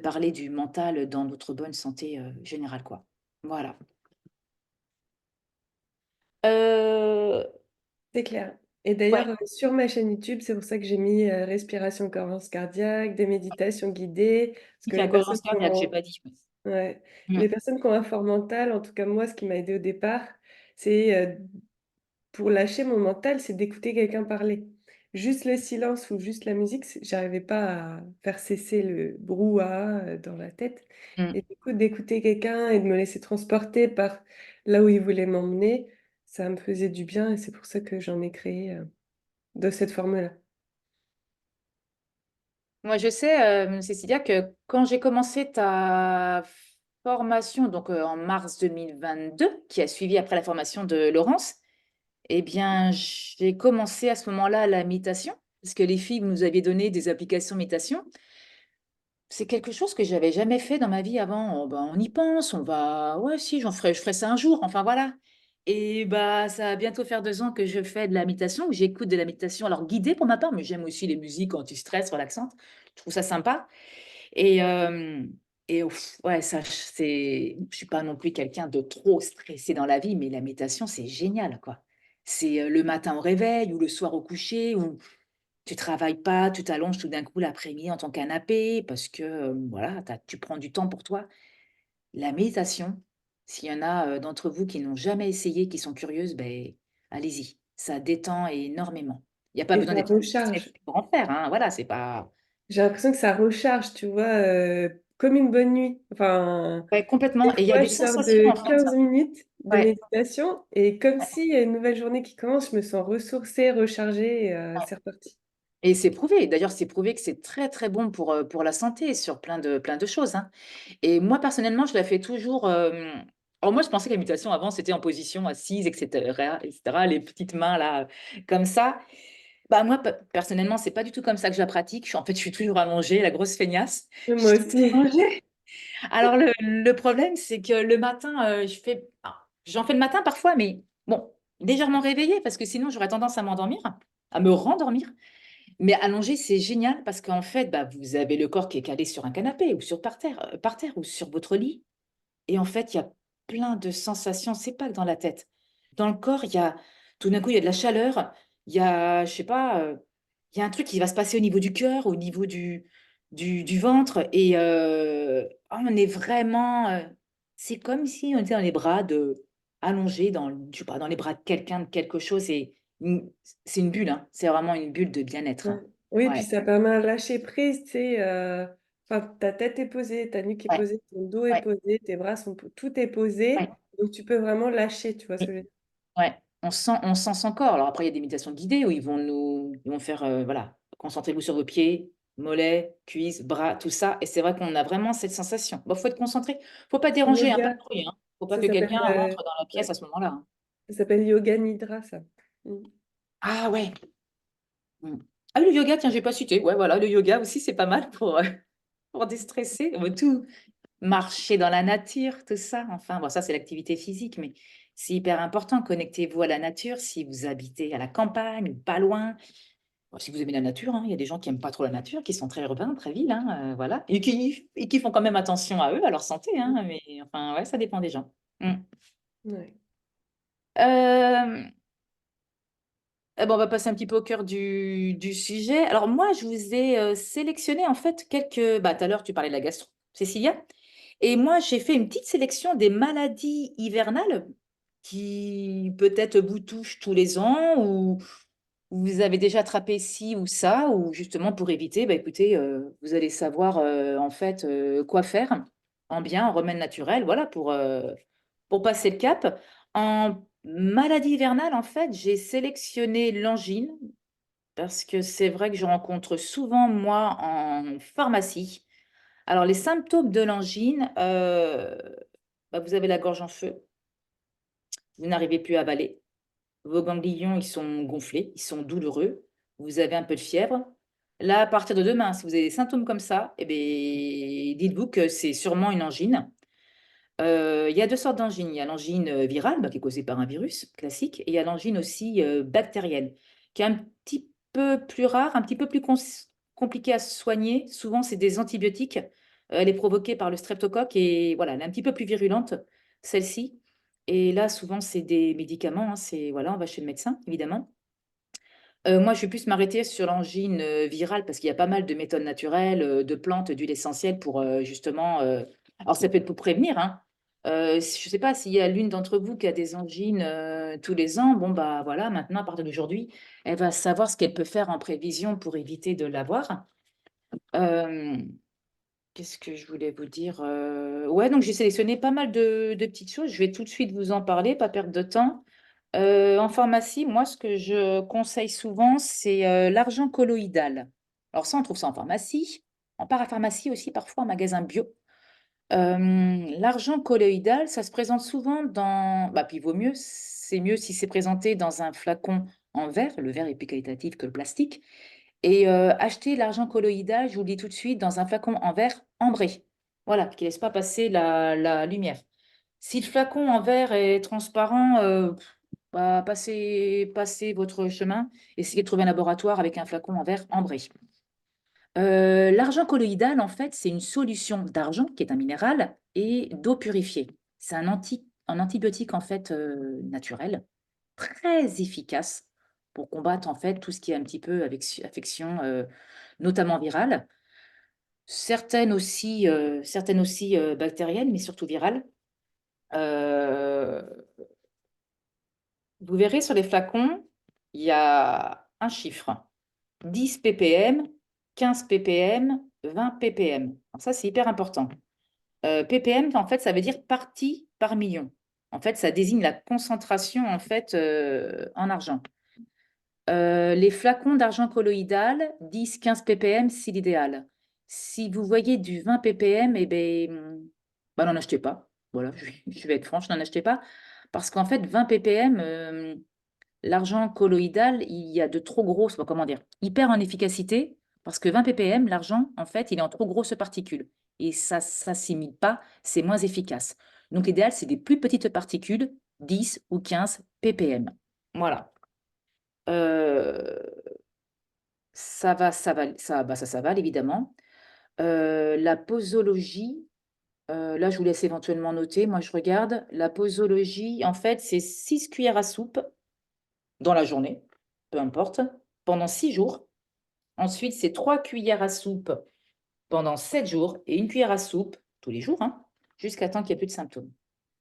parler du mental dans notre bonne santé générale, quoi. Voilà. Euh,
C'est clair. Et d'ailleurs,
ouais,
sur ma chaîne YouTube, c'est pour ça que j'ai mis respiration cohérence cardiaque, des méditations guidées, parce que
la
les
cohérence
personnes qui
cardiaque, j'ai
ont,
pas dit.
ouais,
Mm,
les personnes qui ont un fort mental, en tout cas moi, ce qui m'a aidé au départ, c'est pour lâcher mon mental, c'est d'écouter quelqu'un parler. Juste le silence ou juste la musique, j'arrivais pas à faire cesser le brouhaha dans la tête.
mm.
Et du coup, d'écouter quelqu'un et de me laisser transporter par là où il voulait m'emmener, ça me faisait du bien et c'est pour ça que j'en ai créé de cette forme-là.
Moi, je sais, Cécilia, que quand j'ai commencé ta formation, donc en mars 2022, qui a suivi après la formation de Laurence, eh bien, j'ai commencé à ce moment-là la méditation, parce que les filles, vous nous aviez donné des applications méditation. C'est quelque chose que j'avais jamais fait dans ma vie avant. Oh, ben, on y pense, on va, ouais, si, je ferai ça un jour. Enfin voilà. Et bah, ça va bientôt faire 2 ans que je fais de la méditation, que j'écoute de la méditation, alors guidée pour ma part, mais j'aime aussi les musiques anti-stress, relaxantes. Je trouve ça sympa. Et, ouf, ouais, ça, je suis pas non plus quelqu'un de trop stressé dans la vie, mais la méditation, c'est génial, quoi. C'est le matin au réveil ou le soir au coucher, ou tu travailles pas, tu t'allonges tout d'un coup l'après-midi dans ton canapé parce que voilà, tu prends du temps pour toi. La méditation, s'il y en a d'entre vous qui n'ont jamais essayé, qui sont curieuses, ben, allez-y. Ça détend énormément. Il n'y a pas
Et
besoin
ça
d'être stressé
recharge.
pour en faire, hein. Voilà, c'est pas.
J'ai l'impression que ça recharge, tu vois, comme une bonne nuit. Enfin,
Ouais,
des
complètement. Et il y a
fois,
des
je sors
sensations,
de
en fait.
15 minutes de
Ouais.
méditation et comme
Ouais.
s'il y a une nouvelle journée qui commence, je me sens ressourcée, rechargée et c'est reparti.
Et c'est prouvé. D'ailleurs, c'est prouvé que c'est très, très bon pour la santé sur plein de choses, hein. Et moi, personnellement, je la fais toujours. Alors, moi, je pensais que la méditation avant, c'était en position assise, etc., etc., les petites mains là, comme ça. Bah, moi, personnellement, c'est pas du tout comme ça que je la pratique. En fait, je suis toujours allongée, la grosse feignasse.
Et
Je suis
moi
toujours
aussi.
allongée. Alors, le problème, c'est que le matin, j'en fais le matin parfois, mais bon, légèrement réveillée, parce que sinon, j'aurais tendance à m'endormir, à me rendormir. Mais allongée, c'est génial parce qu'en fait, bah, vous avez le corps qui est calé sur un canapé ou par terre ou sur votre lit. Et en fait, il y a plein de sensations. C'est pas que dans la tête. Dans le corps, tout d'un coup, il y a de la chaleur. Il y a, je sais pas, il y a un truc qui va se passer au niveau du cœur, au niveau du ventre. Et on est vraiment. C'est comme si on était dans les bras allongés je sais pas, dans les bras de quelqu'un, de quelque chose. C'est une bulle, hein. C'est vraiment une bulle de bien-être,
Ouais.
hein.
Oui, puis
Ouais,
ça permet un lâcher prise, tu sais. Enfin, ta tête est posée, ta nuque est
ouais,
posée, ton dos est
ouais,
posé, tes bras sont... Tout est
ouais.
posé. Donc tu peux vraiment lâcher, tu vois ce que je veux dire.
Ouais, on sent son corps. Alors après, il y a des méditations guidées où ils vont faire, voilà, concentrez-vous sur vos pieds, mollets, cuisses, bras, tout ça. Et c'est vrai qu'on a vraiment cette sensation. Bon, faut être concentré. Faut pas déranger, hein, pas de
Yoga,
bruit, hein. Faut pas
ça
que quelqu'un
s'appelle
rentre dans la pièce
ouais,
à ce moment-là, hein.
ça s'appelle Yoga Nidra, ça. Mm.
Ah ouais. Mm. Ah oui, le yoga, tiens, j'ai pas cité. Ouais, voilà, le yoga aussi, c'est pas mal pour déstresser. On veut tout marcher dans la nature, tout ça. Enfin, bon, ça, c'est l'activité physique, mais c'est hyper important. Connectez-vous à la nature si vous habitez à la campagne ou pas loin. Bon, si vous aimez la nature, hein, il y a des gens qui n'aiment pas trop la nature, qui sont très urbains, très villes, hein, voilà, et qui font quand même attention à eux, à leur santé, hein, mais enfin, ouais, ça dépend des gens. Mm.
Ouais.
Euh, eh ben, on va passer un petit peu au cœur du sujet. Alors moi, je vous ai sélectionné en fait quelques. Bah, tout à l'heure, tu parlais de la gastro, Cécilia. Et moi, j'ai fait une petite sélection des maladies hivernales qui peut-être vous touchent tous les ans ou vous avez déjà attrapé ci ou ça, ou justement pour éviter, bah, écoutez, vous allez savoir en fait quoi faire en bien, en remède naturel, voilà, pour passer le cap. En maladie hivernale, en fait, j'ai sélectionné l'angine parce que c'est vrai que je rencontre souvent, moi, en pharmacie. Alors, les symptômes de l'angine, bah, vous avez la gorge en feu, vous n'arrivez plus à avaler. Vos ganglions, ils sont gonflés, ils sont douloureux. Vous avez un peu de fièvre. Là, à partir de demain, si vous avez des symptômes comme ça, eh bien, dites-vous que c'est sûrement une angine. Il y a deux sortes d'angines. Il y a l'angine virale, bah, qui est causée par un virus classique, et il y a l'angine aussi bactérienne, qui est un petit peu plus rare, un petit peu plus compliquée à soigner. Souvent, c'est des antibiotiques. Elle est provoquée par le streptocoque et voilà, elle est un petit peu plus virulente, celle-ci. Et là, souvent, c'est des médicaments, hein, c'est, voilà, on va chez le médecin, évidemment. Moi, je vais plus m'arrêter sur l'angine virale parce qu'il y a pas mal de méthodes naturelles, de plantes, d'huiles essentielles pour justement. Alors, ça peut être pour prévenir, hein. Je ne sais pas s'il y a l'une d'entre vous qui a des angines tous les ans. Bon, bah voilà, maintenant, à partir d'aujourd'hui, elle va savoir ce qu'elle peut faire en prévision pour éviter de l'avoir. Euh, Qu'est-ce que je voulais vous dire? Ouais, donc j'ai sélectionné pas mal de petites choses. Je vais tout de suite vous en parler, pas perdre de temps. En pharmacie, moi, ce que je conseille souvent, c'est l'argent colloïdal. Alors ça, on trouve ça en pharmacie, en parapharmacie aussi, parfois en magasin bio. L'argent colloïdal, ça se présente souvent dans... Bah, puis il vaut mieux, c'est mieux si c'est présenté dans un flacon en verre. Le verre est plus qualitatif que le plastique. Et acheter l'argent colloïdal, je vous le dis tout de suite, dans un flacon en verre ambré. Voilà, qui ne laisse pas passer la lumière. Si le flacon en verre est transparent, bah, passez votre chemin. Essayez de trouver un laboratoire avec un flacon en verre ambré. L'argent colloïdal, en fait, c'est une solution d'argent, qui est un minéral, et d'eau purifiée. C'est un antibiotique, en fait, naturel, très efficace pour combattre, en fait, tout ce qui est un petit peu avec affection, notamment virale. Certaines aussi bactériennes, mais surtout virales. Euh, Vous verrez sur les flacons, il y a un chiffre, 10 ppm, 15 ppm, 20 ppm. Alors ça, c'est hyper important. ppm, en fait, ça veut dire partie par million. En fait, ça désigne la concentration en fait en argent. Les flacons d'argent colloïdal, 10-15 ppm, c'est l'idéal. Si vous voyez du 20 ppm, eh ben, bah, n'en achetez pas. Voilà, je vais être franche, n'en achetez pas. Parce qu'en fait, 20 ppm, l'argent colloïdal, il y a de trop grosses, bon, comment dire, il perd en efficacité parce que 20 ppm, l'argent, en fait, il est en trop grosses particules et ça ne s'assimile pas, c'est moins efficace. Donc, l'idéal, c'est des plus petites particules, 10 ou 15 ppm. Voilà. Euh, ça s'avale, évidemment. La posologie, là, je vous laisse éventuellement noter. Moi, je regarde. La posologie, en fait, c'est 6 cuillères à soupe dans la journée, peu importe, pendant 6 jours. Ensuite, c'est 3 cuillères à soupe pendant 7 jours et une cuillère à soupe tous les jours, hein, jusqu'à temps qu'il n'y ait plus de symptômes.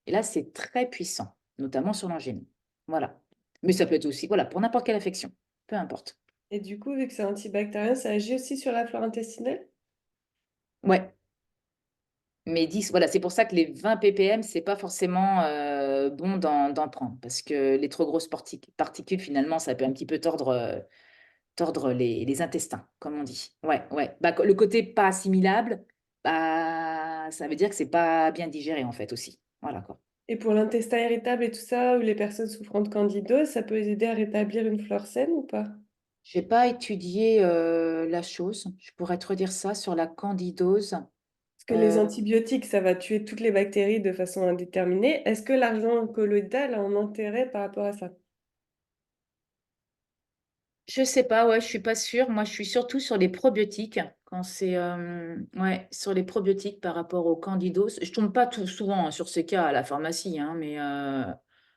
Et là, c'est très puissant, notamment sur l'angine. Voilà. Mais ça peut être aussi, voilà, pour n'importe quelle affection, peu importe.
Et du coup, vu que c'est antibactérien, ça agit aussi sur la flore intestinale?
Ouais, mais 10, voilà, c'est pour ça que les 20 ppm, c'est pas forcément bon d'en prendre, parce que les trop grosses particules, finalement, ça peut un petit peu tordre les intestins, comme on dit. Ouais, ouais. Bah, le côté pas assimilable, bah, ça veut dire que c'est pas bien digéré, en fait, aussi. Voilà, quoi.
Et pour l'intestin irritable et tout ça, ou les personnes souffrant de candidose, ça peut les aider à rétablir une flore saine ou pas?
J'ai pas étudié la chose. Je pourrais te redire ça sur la candidose.
Parce que les
Euh,
antibiotiques, ça va tuer toutes les bactéries de façon indéterminée. Est-ce que l'argent colloïdal a un intérêt par rapport à ça?
je sais pas, ouais, je suis pas sûre. Moi, je suis surtout sur les probiotiques. Quand c'est ouais, sur les probiotiques par rapport aux candidoses. Je tombe pas tout souvent hein, sur ces cas à la pharmacie, hein, mais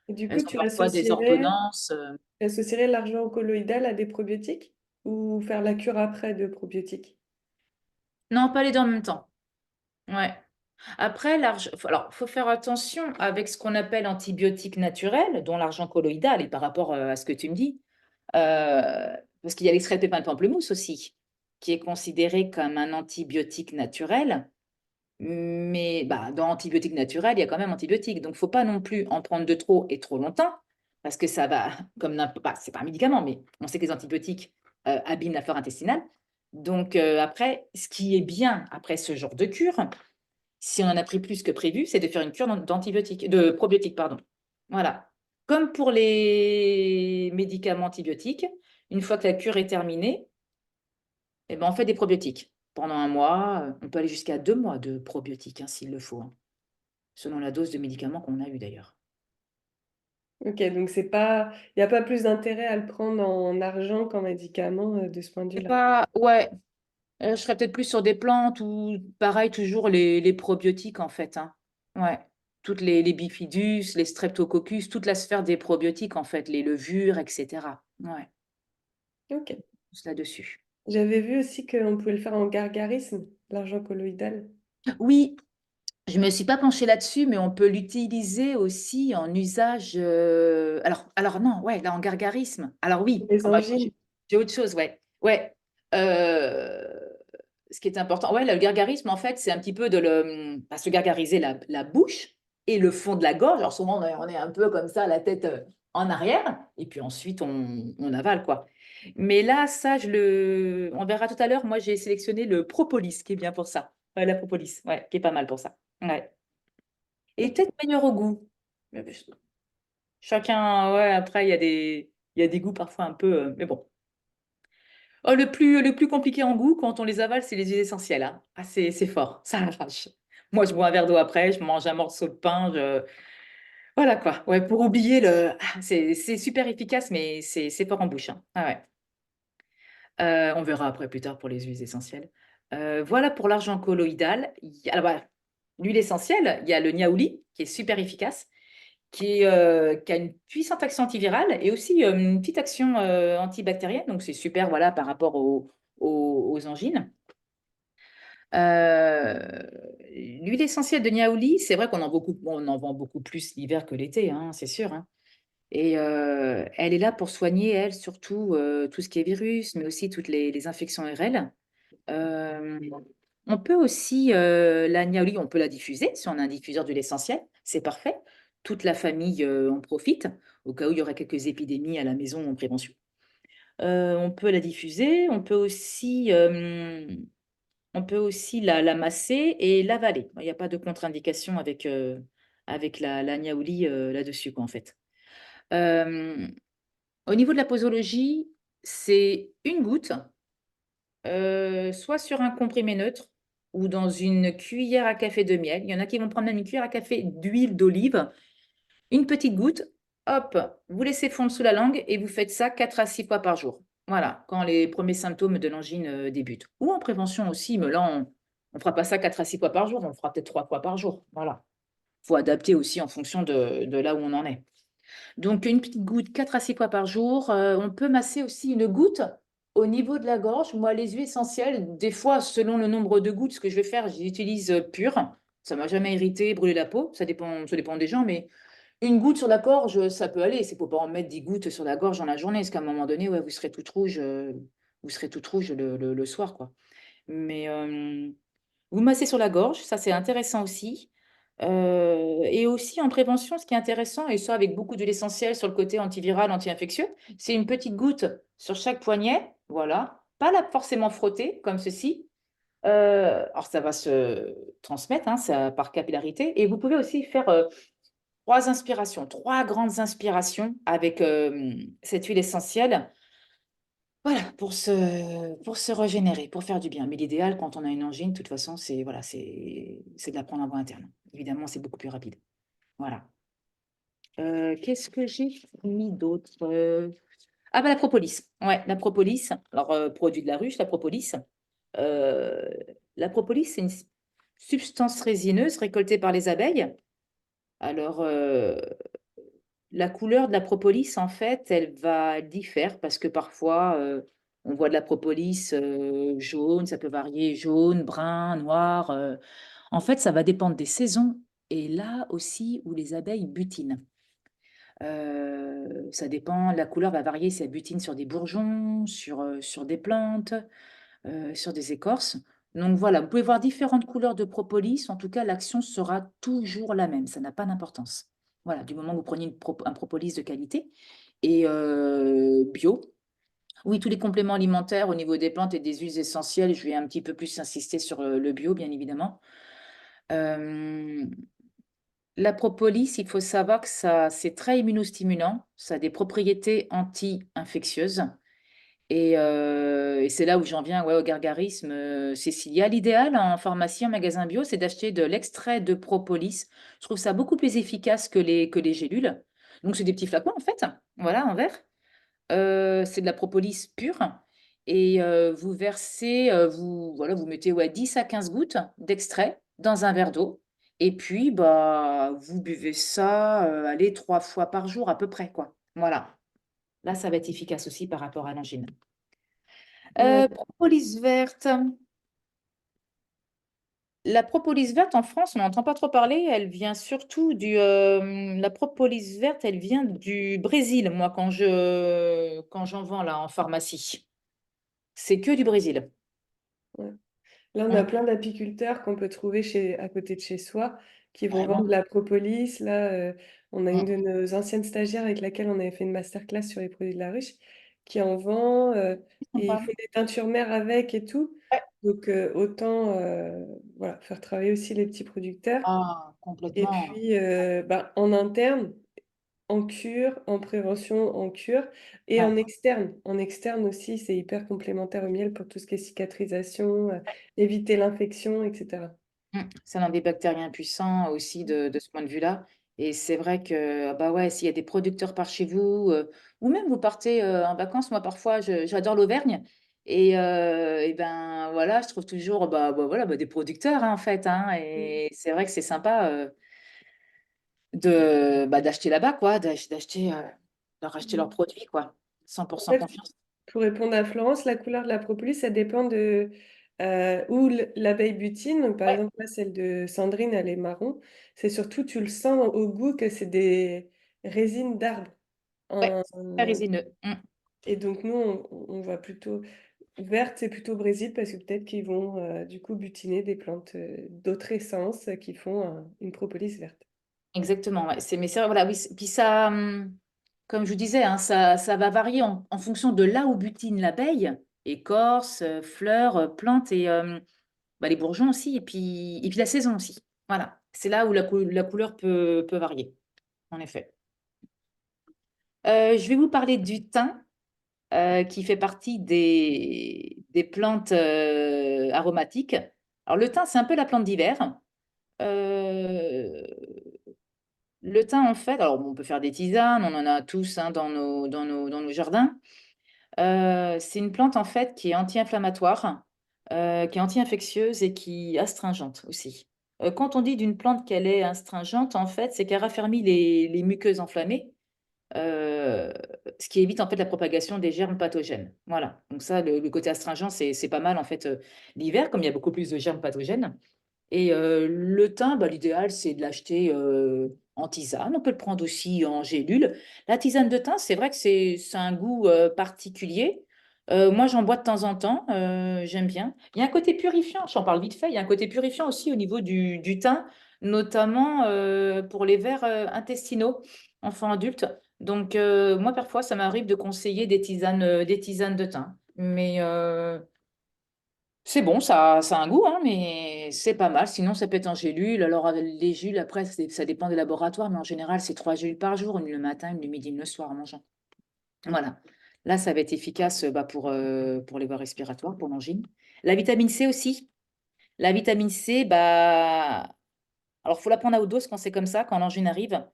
Et du coup,
elles ont parfois des ordonnances.
tu associerais l'argent colloïdal à des probiotiques? Ou faire la cure après de probiotiques?
Non, pas les deux en même temps. Ouais. Après, alors, faut faire attention avec ce qu'on appelle antibiotiques naturels, dont l'argent colloïdal, et par rapport à ce que tu me dis, parce qu'il y a l'extrait de pépins de pamplemousse aussi, qui est considéré comme un antibiotique naturel. Mais bah, dans antibiotique naturel, il y a quand même antibiotique. Donc, faut pas non plus en prendre de trop et trop longtemps, parce que ça va, comme n'importe, bah, c'est pas un médicament, mais on sait que les antibiotiques abîment la flore intestinale. Donc, après, ce qui est bien après ce genre de cure, si on en a pris plus que prévu, c'est de faire une cure d'antibiotiques, de probiotiques, pardon. Voilà. Comme pour les médicaments antibiotiques, une fois que la cure est terminée, eh ben, on fait des probiotiques. Pendant un mois, on peut aller jusqu'à 2 mois de probiotiques, hein, s'il le faut, hein, selon la dose de médicaments qu'on a eu d'ailleurs.
Ok, donc c'est pas, il n'y a pas plus d'intérêt à le prendre en argent qu'en médicament de ce point de
C'est
vue-là.
pas, ouais, je serais peut-être plus sur des plantes ou pareil, toujours les probiotiques en fait, hein. Ouais, toutes les bifidus, les streptococcus, toute la sphère des probiotiques, en fait, les levures, etc. Ouais,
Ok.
tout là-dessus.
J'avais vu aussi qu'on pouvait le faire en gargarisme, l'argent colloïdal.
Oui, je me suis pas penchée là-dessus, mais on peut l'utiliser aussi en usage. Alors non, ouais, là en gargarisme. Alors oui,
Les
ah bah,
angines.
j'ai autre chose, ouais. Ouais. Euh, Ce qui est important, ouais, le gargarisme, en fait, c'est un petit peu de se gargariser la bouche et le fond de la gorge. Alors souvent, on est un peu comme ça, la tête en arrière, et puis ensuite, on avale, quoi. Mais là, ça, on verra tout à l'heure. Moi, j'ai sélectionné le propolis, qui est bien pour ça. Ouais, la propolis, ouais, qui est pas mal pour ça. Ouais. Et
Ok.
peut-être meilleur au goût. Chacun, ouais, après, il y a des goûts parfois un peu. Mais bon. Oh, le plus compliqué en goût, quand on les avale, c'est les huiles essentielles, hein. Ah, c'est fort, ça arrache. Moi, je bois un verre d'eau après, je mange un morceau de pain. Voilà quoi. Ouais, pour oublier le. C'est super efficace, mais c'est fort en bouche, hein. Ah ouais. On verra après plus tard pour les huiles essentielles. Voilà pour l'argent colloïdal. Alors, bah, l'huile essentielle, il y a le niaouli, qui est super efficace, qui a une puissante action antivirale et aussi une petite action antibactérienne. Donc, c'est super voilà, par rapport aux angines. Euh, L'huile essentielle de niaouli, c'est vrai on en vend beaucoup plus l'hiver que l'été, hein, c'est sûr, hein. Et elle est là pour soigner, elle, surtout tout ce qui est virus, mais aussi toutes les infections RL. Euh, on peut aussi, la niaouli, on peut la diffuser si on a un diffuseur d'huile essentielle, c'est parfait. Toute la famille en profite, au cas où il y aurait quelques épidémies à la maison en prévention. On peut la diffuser, on peut aussi la masser et l'avaler. Il n'y a pas de contre-indication avec la niaouli là-dessus, quoi, en fait. Euh, Au niveau de la posologie, c'est une goutte, soit sur un comprimé neutre ou dans une cuillère à café de miel. Il y en a qui vont prendre même une cuillère à café d'huile d'olive, une petite goutte, hop, vous laissez fondre sous la langue et vous faites ça 4 à 6 fois par jour. Voilà, quand les premiers symptômes de l'angine débutent. Ou en prévention aussi, mais là, on ne fera pas ça 4 à 6 fois par jour, on le fera peut-être 3 fois par jour. Voilà. Il faut adapter aussi en fonction de là où on en est. Donc, une petite goutte 4 à 6 fois par jour. On peut masser aussi une goutte au niveau de la gorge. Moi, les huiles essentielles, des fois, selon le nombre de gouttes, ce que je vais faire, j'utilise pure. Ça m'a jamais irrité, brûler la peau. Ça dépend des gens, mais une goutte sur la gorge, ça peut aller. C'est pour pas en mettre 10 gouttes sur la gorge dans la journée, parce qu'à un moment donné, ouais, vous serez toute rouge le soir, quoi. Mais vous massez sur la gorge, ça c'est intéressant aussi. Et aussi en prévention, ce qui est intéressant, et ça avec beaucoup d'huile essentielle sur le côté antiviral, anti-infectieux, c'est une petite goutte sur chaque poignet, voilà. Pas là forcément frotter comme ceci. Alors ça va se transmettre, hein, ça, par capillarité. Et vous pouvez aussi faire 3 inspirations, 3 grandes inspirations avec cette huile essentielle. Voilà, pour se régénérer, pour faire du bien. Mais l'idéal, quand on a une angine, de toute façon, c'est voilà, c'est de la prendre en voie interne. Évidemment, c'est beaucoup plus rapide. Voilà. Qu'est-ce que j'ai mis d'autre? Ah bah la propolis. Ouais, la propolis. Alors, produit de la ruche, la propolis. Euh, la propolis, c'est une substance résineuse récoltée par les abeilles. Alors, la couleur de la propolis, en fait, elle va diffère parce que parfois, on voit de la propolis jaune, ça peut varier jaune, brun, noir. En fait, ça va dépendre des saisons et là aussi où les abeilles butinent. Ça dépend, la couleur va varier si elle butine sur des bourgeons, sur des plantes, sur des écorces. Donc voilà, vous pouvez voir différentes couleurs de propolis. En tout cas, l'action sera toujours la même. Ça n'a pas d'importance. Voilà, du moment que vous preniez un propolis de qualité et bio. Oui, tous les compléments alimentaires au niveau des plantes et des huiles essentielles, je vais un petit peu plus insister sur le bio, bien évidemment. Euh, la propolis, il faut savoir que ça, c'est très immunostimulant. Ça a des propriétés anti-infectieuses. Et c'est là où j'en viens, ouais, au gargarisme, Cécilia. L'idéal en pharmacie, en magasin bio, c'est d'acheter de l'extrait de propolis. Je trouve ça beaucoup plus efficace que les gélules. Donc, c'est des petits flacons, en fait, voilà, en verre. C'est de la propolis pure. Et vous versez, voilà, vous mettez ouais, 10 à 15 gouttes d'extrait dans un verre d'eau. Et puis, bah, vous buvez ça, allez, 3 fois par jour à peu près, quoi. Voilà. Là, ça va être efficace aussi par rapport à l'angine.
Ouais.
Propolis verte. La propolis verte en France, on n'entend pas trop parler. Elle vient surtout la propolis verte, elle vient du Brésil, moi, quand j'en vends là en pharmacie. C'est que du Brésil.
Ouais. Là, on a
Mm.
plein d'apiculteurs qu'on peut trouver à côté de chez soi qui vont vendre de
Vraiment.
la propolis. Là, on a une
Mm.
de nos anciennes stagiaires avec laquelle on avait fait une masterclass sur les produits de la ruche qui en vend
C'est
et il
sympa.
fait des teintures mères avec et tout.
Ouais.
Donc, autant voilà, faire travailler aussi les petits producteurs.
Ah,
Et
complètement.
puis, bah, en interne, en cure, en prévention, en cure et
Ouais.
en externe. En externe aussi, c'est hyper complémentaire au miel pour tout ce qui est cicatrisation, éviter l'infection, etc.
C'est l'un des bactériens puissants aussi de ce point de vue-là. Et c'est vrai que, bah ouais, s'il y a des producteurs par chez vous, ou même vous partez en vacances, moi parfois j'adore l'Auvergne. Et ben voilà, je trouve toujours voilà, des producteurs hein, en fait. Hein,
Mm.
et c'est vrai que c'est sympa d'acheter là-bas, quoi, de racheter leurs
Mm.
produits, quoi.
En
100%
fait,
confiance.
pour répondre à Florence, la couleur de la propolis, ça dépend de où l'abeille butine. Donc, par
Ouais,
exemple, là, celle de Sandrine, elle est marron. C'est surtout, tu le sens au goût que c'est des résines d'arbres.
ouais,
En-
très résineux.
Et donc, nous, on voit plutôt verte, c'est plutôt Brésil parce que peut-être qu'ils vont du coup butiner des plantes d'autres essences qui font une propolis verte.
Exactement, ouais. Mais c'est vrai, voilà, oui. Puis ça, comme je vous disais, hein, ça va varier en fonction de là où butine l'abeille, écorce, fleurs, plantes et les bourgeons aussi, et puis la saison aussi. Voilà, c'est là où la couleur peut varier, en effet. Je vais vous parler du thym, qui fait partie des plantes aromatiques. Alors le thym, c'est un peu la plante d'hiver. Euh, Le thym, en fait, alors bon, on peut faire des tisanes, on en a tous hein, dans nos jardins. C'est une plante en fait qui est anti-inflammatoire, qui est anti-infectieuse et qui est astringente aussi. Quand on dit d'une plante qu'elle est astringente, en fait, c'est qu'elle raffermit les muqueuses enflammées, euh, ce qui évite en fait la propagation des germes pathogènes. Voilà. Donc ça, le côté astringent, c'est pas mal en fait l'hiver, comme il y a beaucoup plus de germes pathogènes. Et le thym, l'idéal, c'est de l'acheter en tisane. On peut le prendre aussi en gélule. La tisane de thym, c'est vrai que c'est un goût particulier. Moi, j'en bois de temps en temps. J'aime bien. Il y a un côté purifiant, j'en parle vite fait. Il y a un côté purifiant aussi au niveau du thym, notamment pour les vers intestinaux, enfants adultes. Donc, moi, parfois, ça m'arrive de conseiller des tisanes de thym. Mais c'est bon, ça a un goût, hein, mais c'est pas mal. Sinon, ça peut être en gélule. Alors, les gélules, après, ça dépend des laboratoires, mais en général, c'est 3 gélules par jour, une le matin, une le midi, une le soir en mangeant. Voilà. Là, ça va être efficace pour les voies respiratoires, pour l'angine. La vitamine C aussi. La vitamine C, alors, il faut la prendre à haute dose quand c'est comme ça, quand l'angine arrive.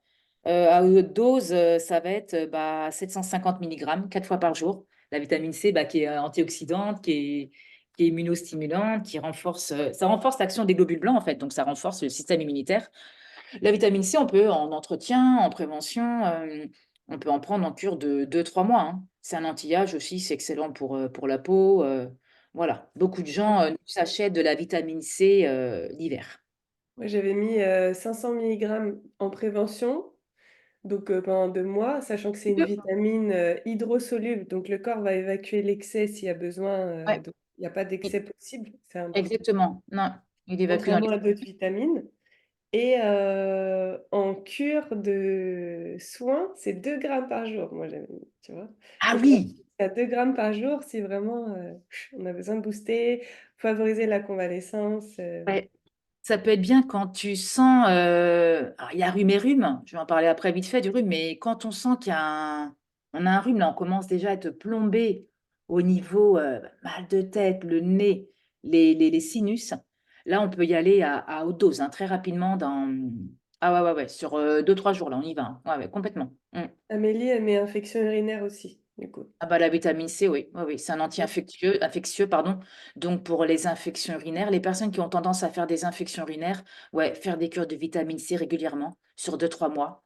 À haute dose, ça va être 750 mg, 4 fois par jour. La vitamine C, qui est antioxydante, qui est immunostimulante, ça renforce l'action des globules blancs, en fait. Donc, ça renforce le système immunitaire. La vitamine C, on peut en entretien, en prévention, on peut en prendre en cure de 2 3 mois. Hein. C'est un anti-âge aussi, c'est excellent pour la peau. Voilà. Beaucoup de gens nous achètent de la vitamine C l'hiver.
Moi, j'avais mis 500 milligrammes en prévention, donc pendant 2 mois, sachant que c'est une vitamine hydrosoluble, donc le corps va évacuer l'excès s'il y a besoin,
Ouais.
donc il n'y a pas d'excès possible, c'est important,
Exactement. Non, il évacue dans
contrairement
les...
à d'autres vitamines. Et en cure de soins, c'est 2 grammes par jour, moi j'avais mis, tu vois.
Ah
Donc
oui!
à 2 grammes par jour si vraiment on a besoin de booster, favoriser la convalescence.
Ouais. Ça peut être bien quand tu sens... alors, il y a rhume et rhume. Je vais en parler après vite fait du rhume, mais quand on sent on a un rhume, là, on commence déjà à être plombé au niveau mal de tête, le nez, les sinus. Là, on peut y aller à haute dose, hein, très rapidement Ah ouais, ouais, ouais, sur 2 3 jours, là, on y va. Hein. Ouais, ouais, complètement.
Amélie, elle met infection urinaire aussi. du coup.
Ah bah, la vitamine C, oui, oui, oui, c'est un anti-infectieux, pardon. Donc pour les infections urinaires, les personnes qui ont tendance à faire des infections urinaires, ouais, faire des cures de vitamine C régulièrement sur 2 3 mois.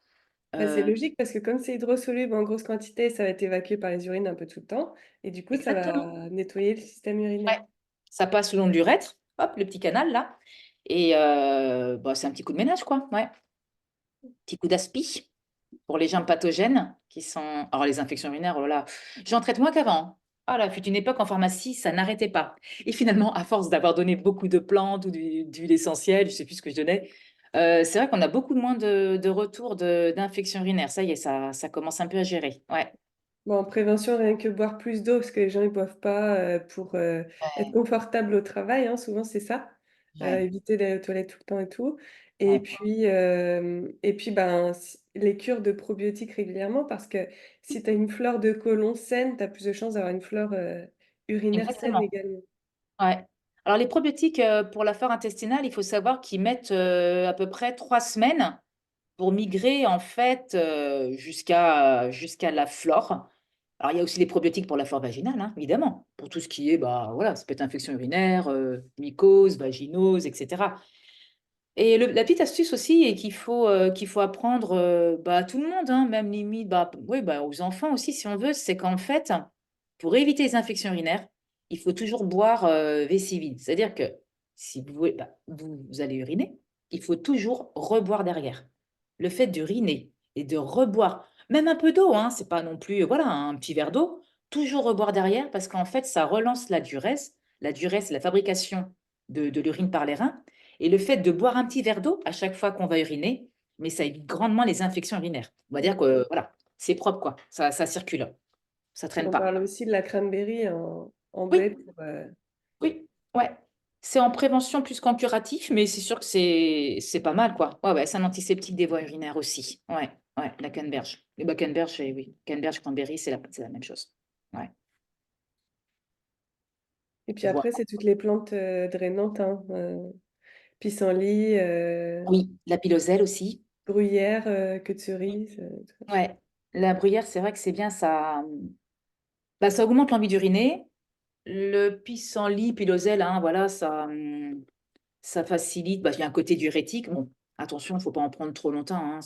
Bah, c'est
Euh,
logique parce que comme c'est hydrosoluble en grosse quantité, ça va être évacué par les urines un peu tout le temps. Et du coup, ça
exactement.
va nettoyer le système urinaire.
Ouais. Ça passe le long de l'urètre, hop, le petit canal là. Et bah, c'est un petit coup de ménage, quoi. Ouais. Petit coup d'aspi pour les germes pathogènes qui sont. Alors les infections urinaires, oh là là, j'en traite moins qu'avant. Ah là, fut une époque en pharmacie, ça n'arrêtait pas. Et finalement, à force d'avoir donné beaucoup de plantes ou d'huile essentielle, je sais plus ce que je donnais, c'est vrai qu'on a beaucoup moins de retours d'infections urinaires. Ça y est, ça commence un peu à gérer. Ouais.
Bon, en prévention, rien que boire plus d'eau, parce que les gens ne boivent pas pour être
Ouais,
confortable au travail, hein, souvent c'est ça.
ouais,
Éviter d'aller aux toilettes tout le temps et tout.
ouais.
Et puis ben, les cures de probiotiques régulièrement, parce que si tu as une flore de côlon saine, tu as plus de chances d'avoir une flore urinaire saine
Exactement.
également.
Ouais. Alors, les probiotiques pour la flore intestinale, il faut savoir qu'ils mettent à peu près 3 semaines pour migrer en fait jusqu'à la flore. Alors, il y a aussi les probiotiques pour la flore vaginale, hein, évidemment, pour tout ce qui est, bah, voilà, ça peut être infection urinaire, mycose, vaginose, etc. Et la petite astuce aussi, et qu'il faut apprendre bah, à tout le monde, hein, même limite bah, oui, bah, aux enfants aussi, si on veut, c'est qu'en fait, pour éviter les infections urinaires, il faut toujours boire vessie vide. C'est-à-dire que si bah, vous allez uriner, il faut toujours reboire derrière. Le fait d'uriner et de reboire, même un peu d'eau, hein, c'est pas non plus voilà, un petit verre d'eau, toujours reboire derrière parce qu'en fait, ça relance la duresse. La duresse, c'est la fabrication de l'urine par les reins. Et le fait de boire un petit verre d'eau à chaque fois qu'on va uriner, mais ça évite grandement les infections urinaires. On va dire que voilà, c'est propre, quoi. Ça circule, ça traîne
On
pas.
parle aussi de la cranberry en baie
Oui,
pour,
oui, ouais. C'est en prévention plus qu'en curatif, mais c'est sûr que c'est pas mal, quoi. Ouais, ouais, c'est un antiseptique des voies urinaires aussi. Ouais, ouais, la canneberge. Et bah, canneberge, oui. Canneberge, cranberry, c'est la même chose. Ouais,
et puis
voilà.
après, c'est toutes les plantes drainantes, hein, pissenlit,
Oui, la piloselle aussi.
bruyère, queue de cerise.
Ouais, la bruyère, c'est vrai que c'est bien, bah, ça augmente l'envie d'uriner. Le pissenlit, piloselle, hein, voilà, ça facilite. Bah, il y a un côté diurétique. Bon, attention, il ne faut pas en prendre trop longtemps, hein,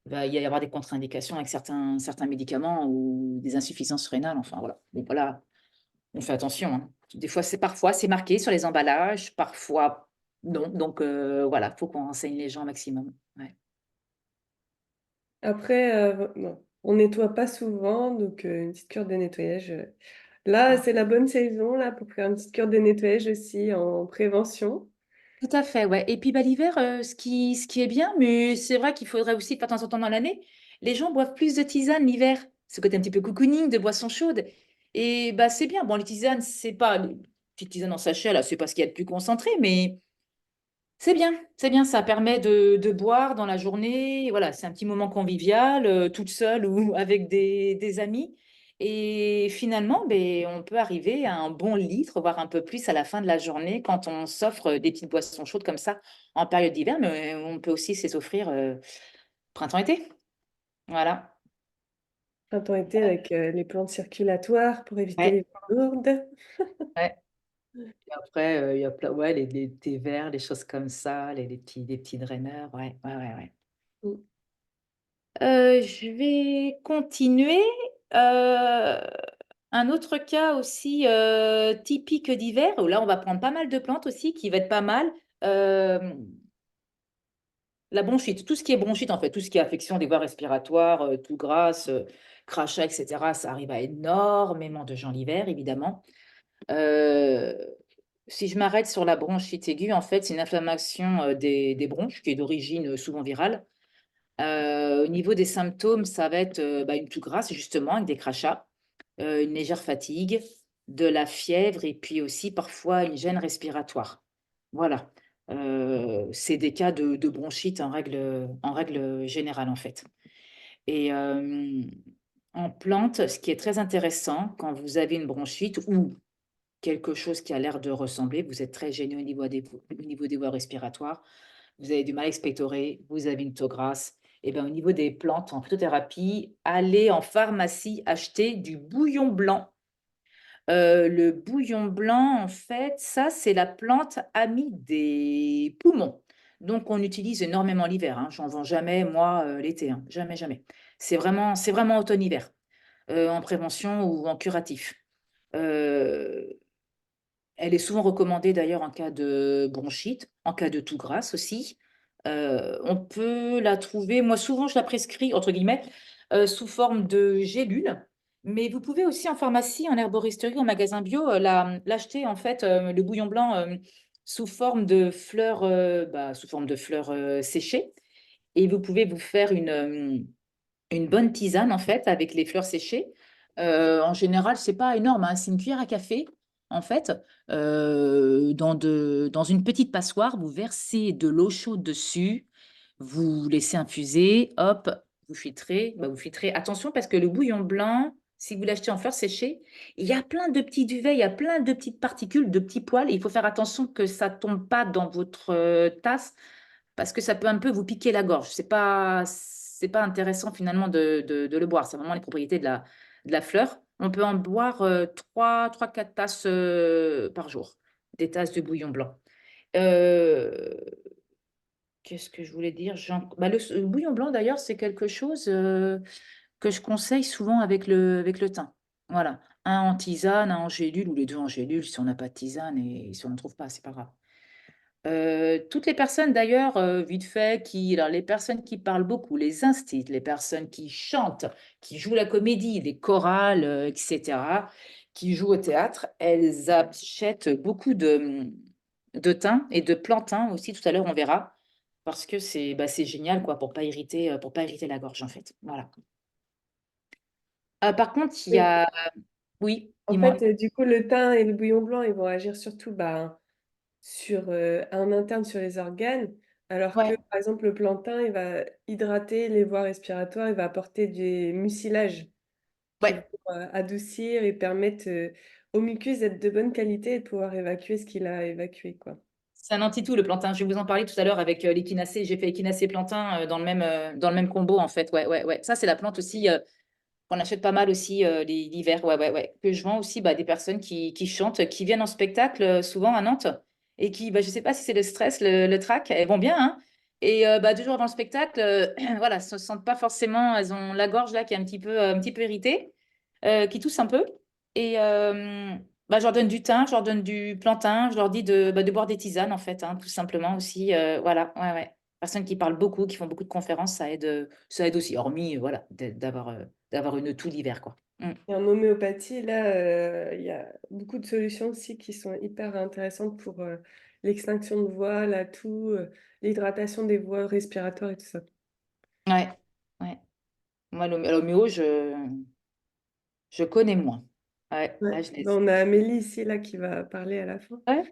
il va y avoir des contre-indications avec certains médicaments ou des insuffisances rénales. Enfin, voilà. Bon, voilà, on fait attention, hein. Parfois, c'est marqué sur les emballages, parfois non. Donc, voilà, il faut qu'on renseigne les gens au maximum. Ouais.
Après, bon, on nettoie pas souvent, donc une petite cure de nettoyage. Là, c'est la bonne saison là pour faire une petite cure de nettoyage aussi en prévention.
Tout à fait, ouais. Et puis bah, l'hiver, ce qui est bien, mais c'est vrai qu'il faudrait aussi, de temps en temps dans l'année, les gens boivent plus de tisane l'hiver. Ce côté un petit peu cocooning, de boissons chaudes. Et bah, c'est bien. Bon, les tisanes, c'est pas. Les petites tisanes en sachet, là, c'est pas ce qu'il y a de plus concentré, mais c'est bien. C'est bien. Ça permet de boire dans la journée. Voilà, c'est un petit moment convivial, toute seule ou avec des amis. Et finalement, ben, on peut arriver à un bon litre, voire un peu plus à la fin de la journée quand on s'offre des petites boissons chaudes comme ça en période d'hiver, mais on peut aussi se les offrir printemps-été. Voilà.
Printemps-été avec les plantes circulatoires pour éviter
Ouais,
les voies lourdes.
ouais. Et après, il y a plein, ouais, les thés verts, les choses comme ça, les petits draineurs. Ouais, ouais, ouais, ouais.
Mm.
Je vais continuer. Euh, un autre cas aussi typique d'hiver, où là on va prendre pas mal de plantes aussi, qui va être pas mal. Euh, la bronchite, tout ce qui est bronchite en fait, tout ce qui est affection des voies respiratoires, tout grasse, crachat, etc. Ça arrive à énormément de gens l'hiver, évidemment. Euh, si je m'arrête sur la bronchite aiguë, en fait, c'est une inflammation des bronches qui est d'origine souvent virale. Au niveau des symptômes, ça va être bah, une toux grasse, justement, avec des crachats, une légère fatigue, de la fièvre et puis aussi parfois une gêne respiratoire. Voilà. C'est des cas de bronchite en règle générale, en fait. Et en plante, ce qui est très intéressant, quand vous avez une bronchite ou quelque chose qui a l'air de ressembler, vous êtes très gêné au niveau des voies respiratoires, vous avez du mal à expectorer, vous avez une toux grasse, Et ben, au niveau des plantes en phytothérapie, allez en pharmacie acheter du bouillon blanc. Le bouillon blanc, en fait, ça, c'est la plante amie des poumons. Donc, on utilise énormément l'hiver, hein. J'en vends jamais, moi, l'été, hein. Jamais, jamais. C'est vraiment automne-hiver, en prévention ou en curatif. Euh, Elle est souvent recommandée d'ailleurs en cas de bronchite, en cas de toux grasse aussi. On peut la trouver, moi souvent je la prescris, entre guillemets, sous forme de gélule. Mais vous pouvez aussi en pharmacie, en herboristerie, en magasin bio, l'acheter en fait, le bouillon blanc sous forme de fleurs, sous forme de fleurs séchées. Et vous pouvez vous faire une bonne tisane en fait avec les fleurs séchées. En général, c'est pas énorme, hein, c'est une cuillère à café en fait. Dans une petite passoire, vous versez de l'eau chaude dessus, vous laissez infuser, hop, vous filtrez. Vous filtrez. Attention parce que le bouillon blanc, si vous l'achetez en fleurs séchées, il y a plein de petits duvets, il y a plein de petites particules, de petits poils. Et il faut faire attention que ça tombe pas dans votre tasse parce que ça peut un peu vous piquer la gorge. C'est pas intéressant finalement de le boire. C'est vraiment les propriétés de la fleur. On peut en boire 4 tasses par jour, des tasses de bouillon blanc. Euh, Qu'est-ce que je voulais dire? Le bouillon blanc, d'ailleurs, c'est quelque chose que je conseille souvent avec le thym. Voilà. Un en tisane, un en gélule, ou les deux en gélule, si on n'a pas de tisane et si on n'en trouve pas, c'est pas grave. Toutes les personnes d'ailleurs, vite fait, alors les personnes qui parlent beaucoup, les instits, les personnes qui chantent, qui jouent la comédie, les chorales, etc., qui jouent au théâtre, elles achètent beaucoup de thym et de plantain aussi, tout à l'heure on verra, parce que c'est génial quoi, pour pas irriter la gorge en fait. Voilà. Par contre, il y
Oui.
a... Oui,
En
dis-moi.
fait, du coup, le thym et le bouillon blanc, ils vont agir surtout sur en interne sur les organes, alors que,
Ouais,
par exemple, le plantain, il va hydrater les voies respiratoires, il va apporter du mucilage qui vont
ouais.
adoucir et permettre au mucus d'être de bonne qualité et de pouvoir évacuer ce qu'il a évacué, quoi.
C'est un anti-tout, le plantain. Je vais vous en parler tout à l'heure avec l'échinacée. J'ai fait échinacée plantain dans le même combo, en fait. Ouais, ouais, ouais. Ça, c'est la plante aussi qu'on achète pas mal aussi l'hiver. Ouais, ouais, ouais. Que je vends aussi des personnes qui chantent, qui viennent en spectacle souvent à Nantes et qui, je sais pas si c'est le stress, le trac, elles vont bien, hein. Et 2 jours avant le spectacle, voilà, se sentent pas forcément, elles ont la gorge là qui est un petit peu irritée, qui tousse un peu. Et je leur donne du thym, je leur donne du plantain, je leur dis de boire des tisanes en fait, hein, tout simplement aussi. Voilà, ouais, ouais. Personnes qui parlent beaucoup, qui font beaucoup de conférences, ça aide aussi, hormis voilà, d'avoir une toux l'hiver, quoi. Mm.
Et en homéopathie, là, il y a beaucoup de solutions aussi qui sont hyper intéressantes pour l'extinction de voix, la toux, l'hydratation des voies respiratoires et tout ça.
Ouais, ouais. Moi, l'homéo, je connais moins. Ouais,
Ouais.
là, je
Ben,
laisse.
on a Amélie ici là qui va parler à la fin,
Ouais,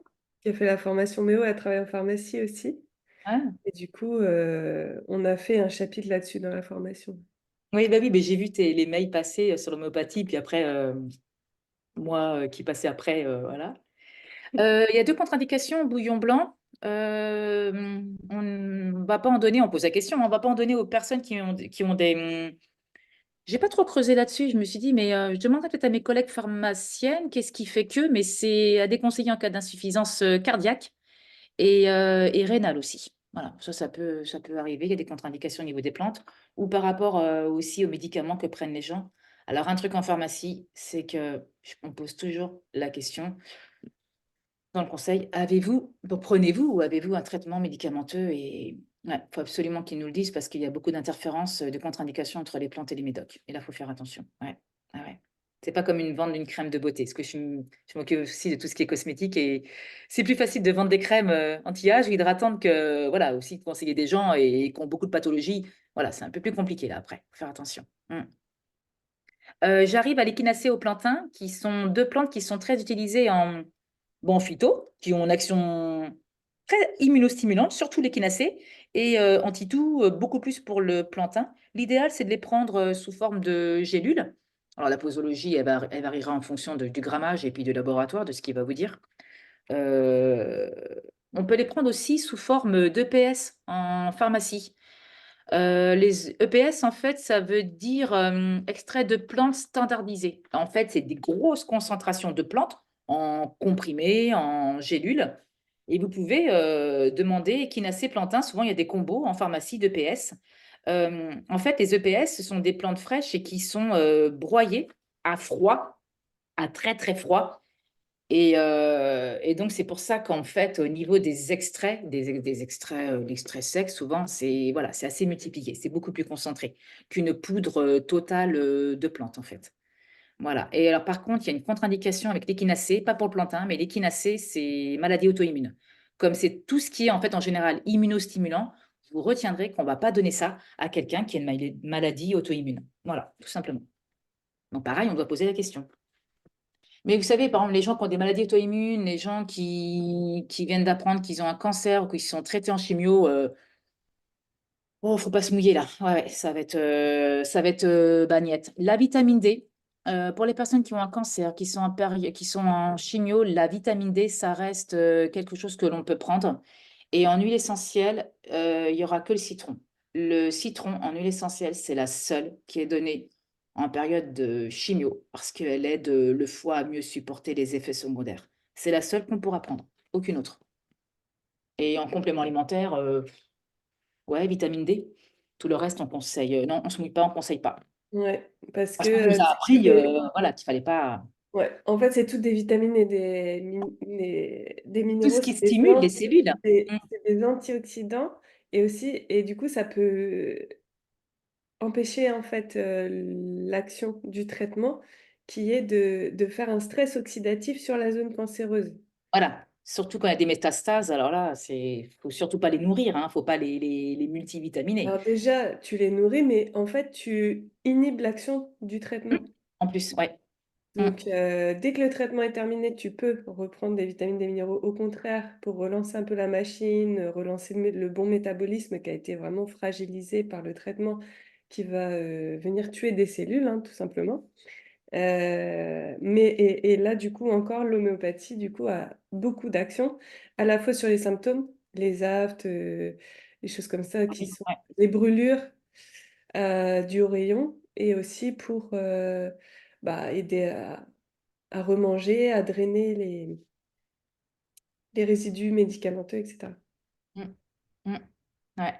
qui a fait la formation Méo, elle travaille en pharmacie aussi.
ouais.
Et du coup, on a fait un chapitre là-dessus dans la formation.
Oui, oui, mais j'ai vu les mails passer sur l'homéopathie, puis après, moi qui passais après, voilà. Il y a 2 contre-indications au bouillon blanc. On ne va pas en donner, on pose la question, on ne va pas en donner aux personnes qui ont des... J'ai pas trop creusé là-dessus, je me suis dit, mais je demanderai peut-être à mes collègues pharmaciennes, qu'est-ce qui fait que, mais c'est à déconseiller en cas d'insuffisance cardiaque et rénale aussi. Voilà, ça peut arriver, il y a des contre-indications au niveau des plantes ou par rapport aussi aux médicaments que prennent les gens. Alors, un truc en pharmacie, c'est que on pose toujours la question dans le conseil, prenez-vous ou avez-vous un traitement médicamenteux? Et il faut absolument qu'ils nous le disent parce qu'il y a beaucoup d'interférences, de contre-indications entre les plantes et les médocs. Et là, il faut faire attention. Ouais. Ah ouais. C'est pas comme une vente d'une crème de beauté, parce que je m'occupe aussi de tout ce qui est cosmétique et c'est plus facile de vendre des crèmes anti-âge ou hydratantes que, voilà, aussi de conseiller des gens et qui ont beaucoup de pathologies. Voilà, c'est un peu plus compliqué là après. Faut faire attention. J'arrive à l'échinacée au plantain, qui sont 2 plantes qui sont très utilisées en phyto, qui ont une action très immunostimulante, surtout l'échinacée, et anti-toux, beaucoup plus pour le plantain. L'idéal, c'est de les prendre sous forme de gélules. Alors, la posologie, elle variera en fonction du grammage et puis du laboratoire, de ce qu'il va vous dire. Euh, on peut les prendre aussi sous forme d'EPS en pharmacie. Les EPS, en fait, ça veut dire extrait de plantes standardisées. En fait, c'est des grosses concentrations de plantes en comprimés, en gélules. Et vous pouvez demander Echinacea plantain. Souvent, il y a des combos en pharmacie d'EPS. En fait, les EPS, ce sont des plantes fraîches et qui sont broyées à froid, à très, très froid. Et donc, c'est pour ça qu'en fait, au niveau des extraits, des extraits, l'extrait sec, souvent, c'est voilà, c'est assez multiplié. C'est beaucoup plus concentré qu'une poudre totale de plantes, en fait. Voilà. Et alors, par contre, il y a une contre-indication avec l'échinacée, pas pour le plantain, mais l'échinacée, c'est maladie auto-immune. Comme c'est tout ce qui est, en fait, en général, immunostimulant, vous retiendrez qu'on ne va pas donner ça à quelqu'un qui a une maladie auto-immune. Voilà, tout simplement. Donc, pareil, on doit poser la question. Mais vous savez, par exemple, les gens qui ont des maladies auto-immunes, les gens qui viennent d'apprendre qu'ils ont un cancer ou qu'ils sont traités en chimio, oh, faut pas se mouiller là. Ouais, ouais, ça va être bagnette. La vitamine D, pour les personnes qui ont un cancer, qui sont en chimio, la vitamine D, ça reste quelque chose que l'on peut prendre. Et en huile essentielle, il y aura que le citron. Le citron en huile essentielle, c'est la seule qui est donnée en période de chimio parce qu'elle aide le foie à mieux supporter les effets secondaires. C'est la seule qu'on pourra prendre, aucune autre. Et en complément alimentaire, ouais, vitamine D. Tout le reste, on conseille. Non, on se mouille pas, on conseille pas.
Ouais, parce que
Parce qu'on nous a
c'est que
appris, voilà, qu'il fallait pas.
ouais, en fait, c'est toutes des vitamines et des
Tout ce
minéraux,
qui
c'est des,
stimule les cellules. Mm.
c'est des antioxydants et aussi, et du coup, ça peut empêcher en fait l'action du traitement qui est de faire un stress oxydatif sur la zone cancéreuse.
Voilà. Surtout quand il y a des métastases, alors là, faut surtout pas les nourrir, hein. Faut pas les multivitaminer.
Alors déjà, tu les nourris, mais en fait, tu inhibes l'action du
Mm.
traitement.
En plus, ouais. Mm.
Donc, dès que le traitement est terminé, tu peux reprendre des vitamines, des minéraux. Au contraire, pour relancer un peu la machine, relancer le bon métabolisme qui a été vraiment fragilisé par le traitement qui va venir tuer des cellules, hein, tout simplement. Et là, du coup, encore, l'homéopathie, du coup, a beaucoup d'actions, à la fois sur les symptômes, les aphtes, les choses comme ça, qui sont
Ouais.
les brûlures du rayon, et aussi pour aider à remanger, à drainer les résidus médicamenteux, etc.
Mm. Mm. Ouais.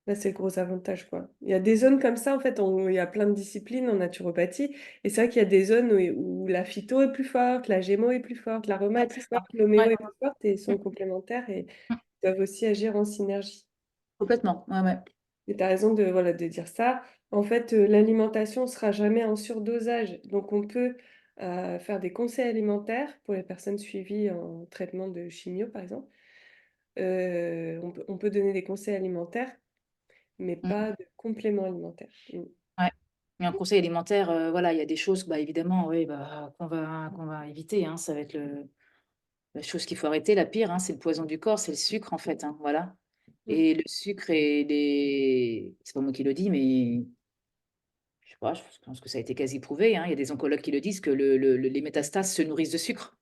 Là, c'est le gros avantage, quoi. Il y a des zones comme ça, en fait, il y a plein de disciplines en naturopathie. Et c'est vrai qu'il y a des zones où la phyto est plus forte, la gémo est plus forte, la rhuma
Ouais,
est plus
c'est ça.
forte, l'homéo
Ouais.
est plus forte et
Mm.
sont complémentaires et
Mm.
doivent aussi agir en synergie.
Complètement. Ouais, ouais.
Et tu as raison de, voilà, de dire ça. En fait, l'alimentation ne sera jamais en surdosage. Donc, on peut faire des conseils alimentaires pour les personnes suivies en traitement de chimio, par exemple. On peut donner des conseils alimentaires, mais
Mm.
pas de compléments alimentaires. Mm.
Ouais. Et en conseil alimentaire, voilà, il y a des choses, bah, évidemment, oui, bah, qu'on va éviter, hein. Ça va être la chose qu'il faut arrêter, la pire, hein, c'est le poison du corps, c'est le sucre, en fait, hein, voilà.
Mm.
Et le sucre et les... C'est pas moi qui le dis, mais je sais pas, je pense que ça a été quasi prouvé, hein. Il y a des oncologues qui le disent que les métastases se nourrissent de sucre.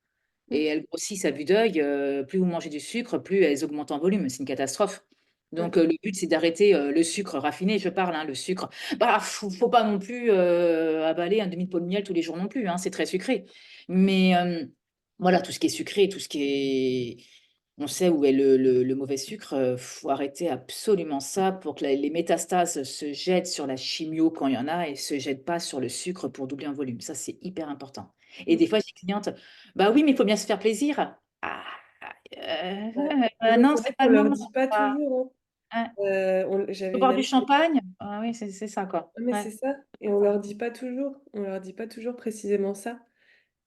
Mm.
Et elles grossissent à vue d'œil. Plus vous mangez du sucre, plus elles augmentent en volume. C'est une catastrophe.
Ouais.
Donc, le but, c'est d'arrêter le sucre raffiné, je parle, hein, le sucre. Bah, faut pas non plus avaler un demi-pot de miel tous les jours non plus, hein, c'est très sucré. Mais voilà, tout ce qui est sucré, tout ce qui est... On sait où est le mauvais sucre. Faut arrêter absolument ça pour que les métastases se jettent sur la chimio quand il y en a et se jettent pas sur le sucre pour doubler un volume. Ça, c'est hyper important. Et
Mm.
des fois, j'ai des clientes, bah oui, mais il faut bien se faire plaisir. Ah,
Ouais. Mais bon,
non,
c'est
c'est
vrai
pas
qu'on
le
leur
moment.
dit pas
Ah,
toujours,
hein.
hein.
Faut
J'avais une
boire du
amie.
champagne. Ah oui, c'est ça, quoi.
Ah, mais
Ouais.
c'est ça. Et on leur dit pas toujours. On leur dit pas toujours précisément ça.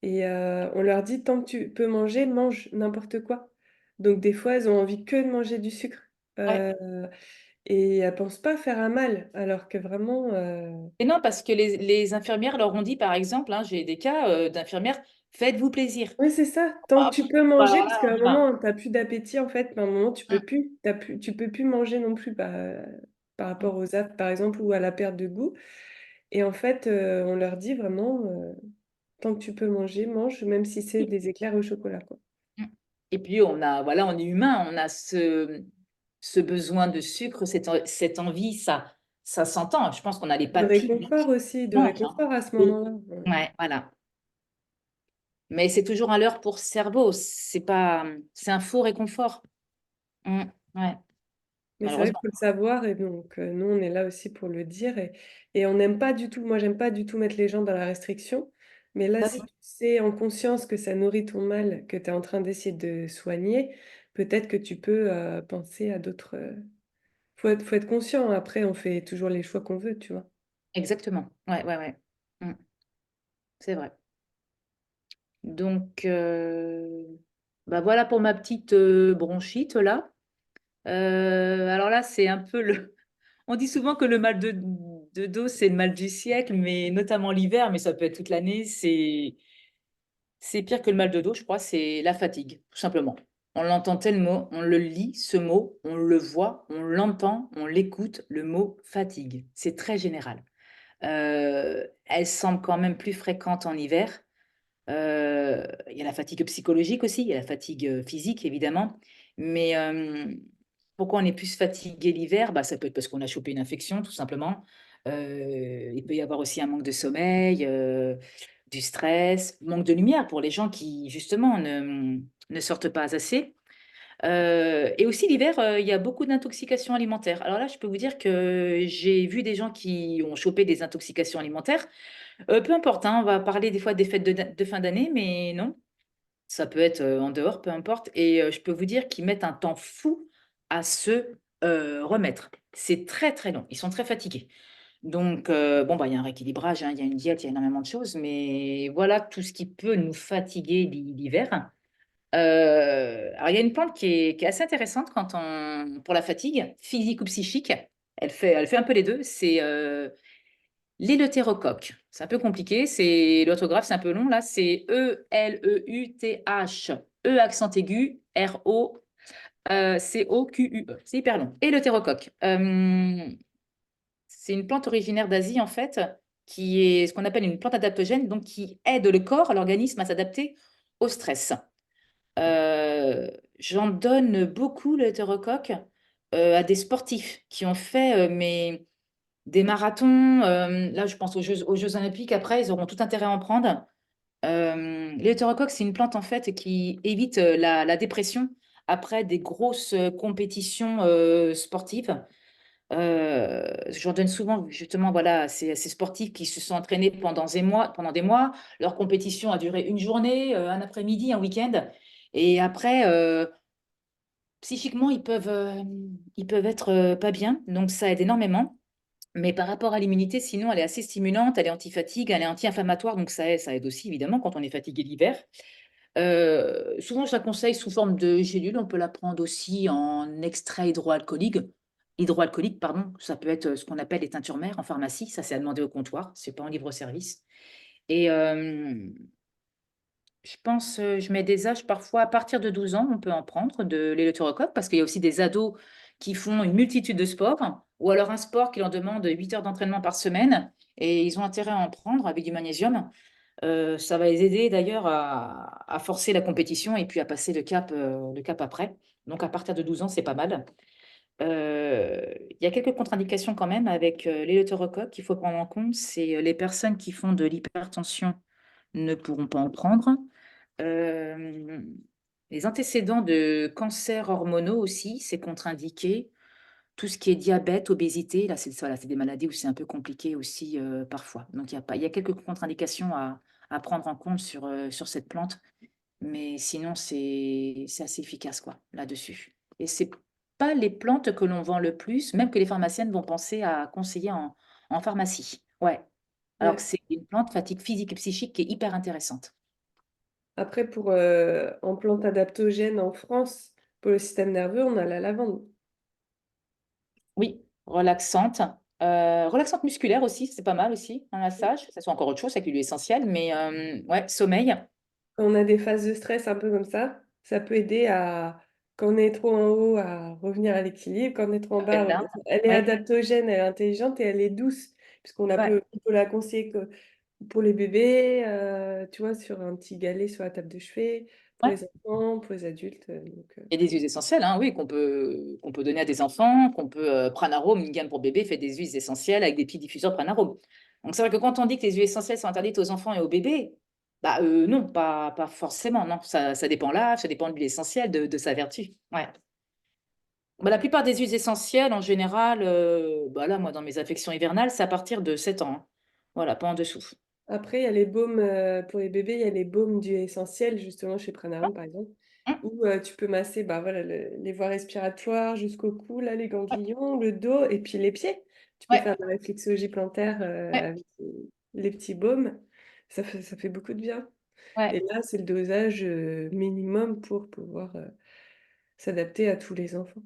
Et on leur dit, tant que tu peux manger, mange n'importe quoi. Donc des fois, elles ont envie que de manger du sucre.
Ouais.
Euh, et elles pensent pas faire un mal, alors que vraiment...
Et non, parce que les infirmières leur ont dit, par exemple, hein, j'ai des cas d'infirmières, faites-vous plaisir.
Oui, c'est ça. Tant
Ah,
que tu
pff,
peux
bah
manger,
alors
parce
là,
qu'à
on
un
y va.
moment, tu n'as plus d'appétit, en fait, mais à un moment, tu peux
Mm,
plus, tu peux plus manger non plus par
mm,
rapport aux apps, par exemple, ou à la perte de goût. Et en fait, on leur dit vraiment, tant que tu peux manger, mange, même si c'est
mm,
des éclairs au chocolat, quoi.
mm. Et puis, voilà, on est humain, on a ce besoin de sucre, cette envie, ça s'entend. Je pense qu'on a les
De
papilles
réconfort aussi, de
qui manquent, hein.
réconfort à ce
Oui.
moment-là. Ouais.
Ouais, voilà. Mais c'est toujours un leurre pour cerveau. C'est pas, c'est un faux réconfort. Ouais,
Mais c'est vrai qu'il
malheureusement.
faut le savoir et donc nous, on est là aussi pour le dire et on n'aime pas du tout, moi, j'aime pas du tout mettre les gens dans la restriction. Mais là,
Bah
si
oui,
tu sais en conscience que ça nourrit ton mal, que tu es en train d'essayer de soigner, peut-être que tu peux penser à d'autres. Faut être conscient. Après, on fait toujours les choix qu'on veut, tu vois.
exactement. Ouais, ouais, ouais. C'est vrai. Donc, bah voilà pour ma petite bronchite là. Alors là, c'est un peu le. On dit souvent que le mal de dos, c'est le mal du siècle, mais notamment l'hiver, mais ça peut être toute l'année. C'est pire que le mal de dos, je crois, c'est la fatigue, tout simplement. On l'entend tellement, on le lit, ce mot, on le voit, on l'entend, on l'écoute, le mot fatigue. C'est très général. Elle semble quand même plus fréquente en hiver. Il y a la fatigue psychologique aussi, il y a la fatigue physique, évidemment. Mais pourquoi on est plus fatigué l'hiver? Bah, ça peut être parce qu'on a chopé une infection, tout simplement. Il peut y avoir aussi un manque de sommeil, du stress, manque de lumière pour les gens qui, justement, ne sortent pas assez. Et aussi l'hiver, il y a beaucoup d'intoxications alimentaires. Alors là, je peux vous dire que j'ai vu des gens qui ont chopé des intoxications alimentaires. Peu importe, hein, on va parler des fois des fêtes de fin d'année, mais non, ça peut être en dehors, peu importe. Et je peux vous dire qu'ils mettent un temps fou à se remettre. C'est très très long. Ils sont très fatigués. Donc, bon, bah, il y a un rééquilibrage, hein, il y a une diète, il y a énormément de choses, mais voilà tout ce qui peut nous fatiguer l'hiver. Alors, il y a une plante qui est assez intéressante pour la fatigue, physique ou psychique. Elle fait un peu les deux. C'est l'éleutérocoque. C'est un peu compliqué. L'orthographe, c'est un peu long là. C'est Eleuth. E accent aigu, Roquue. C'est hyper long. Éleutérocoque. C'est une plante originaire d'Asie, en fait, qui est ce qu'on appelle une plante adaptogène, donc qui aide le corps, l'organisme à s'adapter au stress. J'en donne beaucoup, le hétérocoque, à des sportifs qui ont fait des marathons. Là, je pense aux Jeux Olympiques. Après, ils auront tout intérêt à en prendre. L'hétérocoque, c'est une plante, en fait, qui évite la dépression après des grosses compétitions sportives. J'en donne souvent justement voilà, à ces sportifs qui se sont entraînés pendant des mois. Leur compétition a duré une journée, un après-midi, un week-end. Et après, psychiquement, ils peuvent être pas bien. Donc, ça aide énormément. Mais par rapport à l'immunité, sinon, elle est assez stimulante, elle est anti-fatigue, elle est anti-inflammatoire. Donc, ça aide aussi, évidemment, quand on est fatigué l'hiver. Souvent, je la conseille sous forme de gélule. On peut la prendre aussi en extrait hydroalcoolique. Hydroalcoolique, pardon. Ça peut être ce qu'on appelle les teintures mères en pharmacie. Ça, c'est à demander au comptoir. C'est pas en libre-service. Et je pense, je mets des âges parfois à partir de 12 ans, on peut en prendre de l'éleutérocoque parce qu'il y a aussi des ados qui font une multitude de sports ou alors un sport qui leur demande 8 heures d'entraînement par semaine et ils ont intérêt à en prendre avec du magnésium. Ça va les aider d'ailleurs à forcer la compétition et puis à passer le cap après. Donc à partir de 12 ans, c'est pas mal. Il y a quelques contre-indications quand même avec l'éleutérocoque qu'il faut prendre en compte. C'est les personnes qui font de l'hypertension ne pourront pas en prendre. Euh, les antécédents de cancers hormonaux aussi, c'est contre-indiqué. Tout ce qui est diabète, obésité, là, c'est des maladies où c'est un peu compliqué aussi parfois. Donc, il y a quelques contre-indications à prendre en compte sur cette plante, mais sinon, c'est assez efficace quoi, là-dessus. Et c'est pas les plantes que l'on vend le plus, même que les pharmaciennes vont penser à conseiller en pharmacie. Ouais. Alors que
Ouais.
c'est une plante fatigue physique et psychique qui est hyper intéressante.
Après, pour en plante adaptogène en France, pour le système nerveux, on a la lavande.
Oui, relaxante. Relaxante musculaire aussi, c'est pas mal aussi, un massage. Ça soit encore autre chose avec l'huile essentielle, mais ouais, sommeil.
Quand on a des phases de stress un peu comme ça peut aider à, quand on est trop en haut, à revenir à l'équilibre, quand on est trop en bas, à
Là,
revenir. Elle est
ouais,
adaptogène, elle est intelligente et elle est douce, puisqu'on
ouais,
on peut la conseiller que pour les bébés, tu vois, sur un petit galet sur la table de chevet, pour
Ouais.
les enfants, pour les adultes.
Et des huiles essentielles, hein, oui, qu'on peut donner à des enfants, qu'on peut. Pranarome, une gamme pour bébé, fait des huiles essentielles avec des petits diffuseurs Pranarome. Donc, c'est vrai que quand on dit que les huiles essentielles sont interdites aux enfants et aux bébés, bah, non, pas forcément. Non, ça dépend l'âge, ça dépend de l'huile essentielle, de sa vertu. Ouais. Bah, la plupart des huiles essentielles, en général, bah là, moi, dans mes affections hivernales, c'est à partir de 7 ans, hein. Voilà, pas en dessous.
Après, il y a les baumes pour les bébés, il y a les baumes d'huile essentielle, justement chez Pranarum par exemple,
Hum,
où tu peux masser bah, voilà, les voies respiratoires jusqu'au cou, là, les ganglions, le dos et puis les pieds. Tu peux faire
Ouais,
de la réflexologie plantaire
ouais,
avec les petits baumes. Ça fait beaucoup de bien. Et
ouais.
là, c'est le dosage minimum pour pouvoir s'adapter à tous les enfants.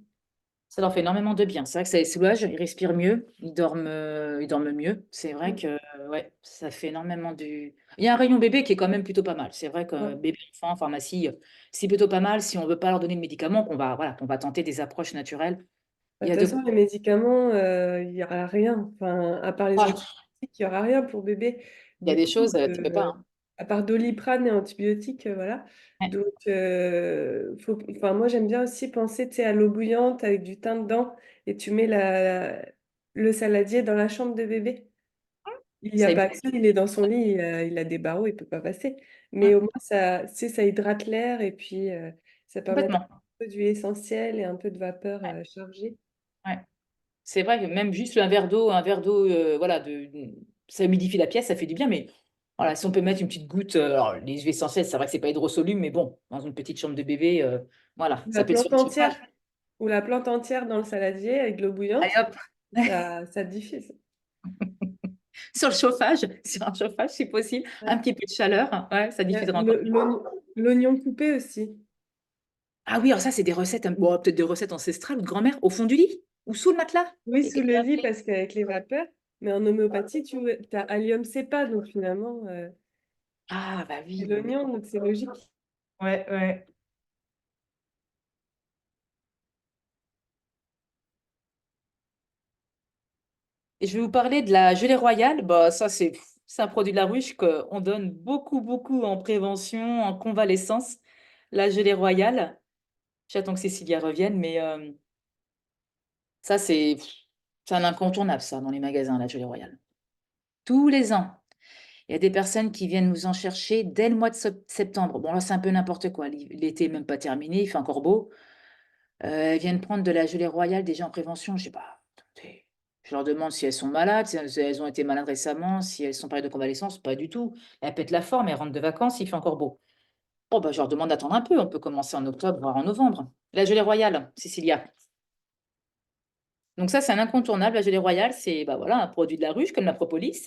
Ça leur fait énormément de bien. C'est vrai que ça les soulage, ils respirent mieux, ils dorment mieux. C'est vrai
Mm.
que ouais, ça fait énormément du. Il y a un rayon bébé qui est quand même plutôt pas mal. C'est vrai que
Ouais.
bébé, enfant, pharmacie, c'est plutôt pas mal si on veut pas leur donner de médicaments, qu'on va tenter des approches naturelles.
Bah,
Il y
de
a
toute
de
façon,
quoi.
les médicaments, il n'y aura rien. Enfin, à part les
Ouais,
antibiotiques, il n'y aura rien pour bébé.
il y a
Du
des
coup,
choses, tu peux pas, hein.
à part Doliprane et antibiotiques, voilà.
Ouais.
Donc, enfin, moi, j'aime bien aussi penser, tu sais, à l'eau bouillante avec du thym dedans et tu mets le saladier dans la chambre de bébé. Il n'y a
Ça
pas
évite
accès, il est dans son lit, il a des barreaux, il ne peut pas passer. Mais
Hum,
au moins, ça, tu sais, ça hydrate l'air et puis ça permet d'avoir
complètement.
un peu d'huile essentielle et un peu de vapeur
Ouais,
chargée.
ouais. C'est vrai que même juste un verre d'eau, voilà, ça humidifie la pièce, ça fait du bien, mais voilà, si on peut mettre une petite goutte, alors les huiles essentielles, c'est vrai que c'est pas hydrosoluble, mais bon, dans une petite chambre de bébé, voilà, ça
La
peut être sur
plante
le chauffage.
entière ou la plante entière dans le saladier avec de l'eau
Allez
bouillante,
hop,
ça diffuse.
sur le chauffage, sur un chauffage si possible, un
Ouais.
petit peu de chaleur, ouais, ça diffusera encore mieux.
L'oignon coupé aussi.
Ah oui, alors ça, c'est des recettes, bon, peut-être des recettes ancestrales ou de grand-mère, au fond du lit ou sous le matelas.
Oui,
Et
sous le lit parce qu'avec les vapeurs, mais en homéopathie, tu as allium cepa, donc finalement,
Ah bah
c'est
oui, oui, oui.
l'oignon, donc c'est logique.
Ouais, ouais. Et je vais vous parler de la gelée royale. Bah, ça, c'est un produit de la ruche qu'on donne beaucoup, beaucoup en prévention, en convalescence. La gelée royale. J'attends que Cécilia revienne, mais ça, c'est un incontournable, ça, dans les magasins, la gelée royale. Tous les ans, il y a des personnes qui viennent nous en chercher dès le mois de septembre. Bon, là, c'est un peu n'importe quoi. L'été n'est même pas terminé, il fait encore beau. Elles viennent prendre de la gelée royale déjà en prévention. Je sais pas. Attendez. Je leur demande si elles sont malades, si elles ont été malades récemment, si elles sont en période de convalescence. Pas du tout. Elles pètent la forme, elles rentrent de vacances, il fait encore beau. Bon, bah, je leur demande d'attendre un peu. On peut commencer en octobre, voire en novembre. La gelée royale, Cécilia. Donc ça, c'est un incontournable. La gelée royale, c'est bah, voilà, un produit de la ruche, comme la propolis.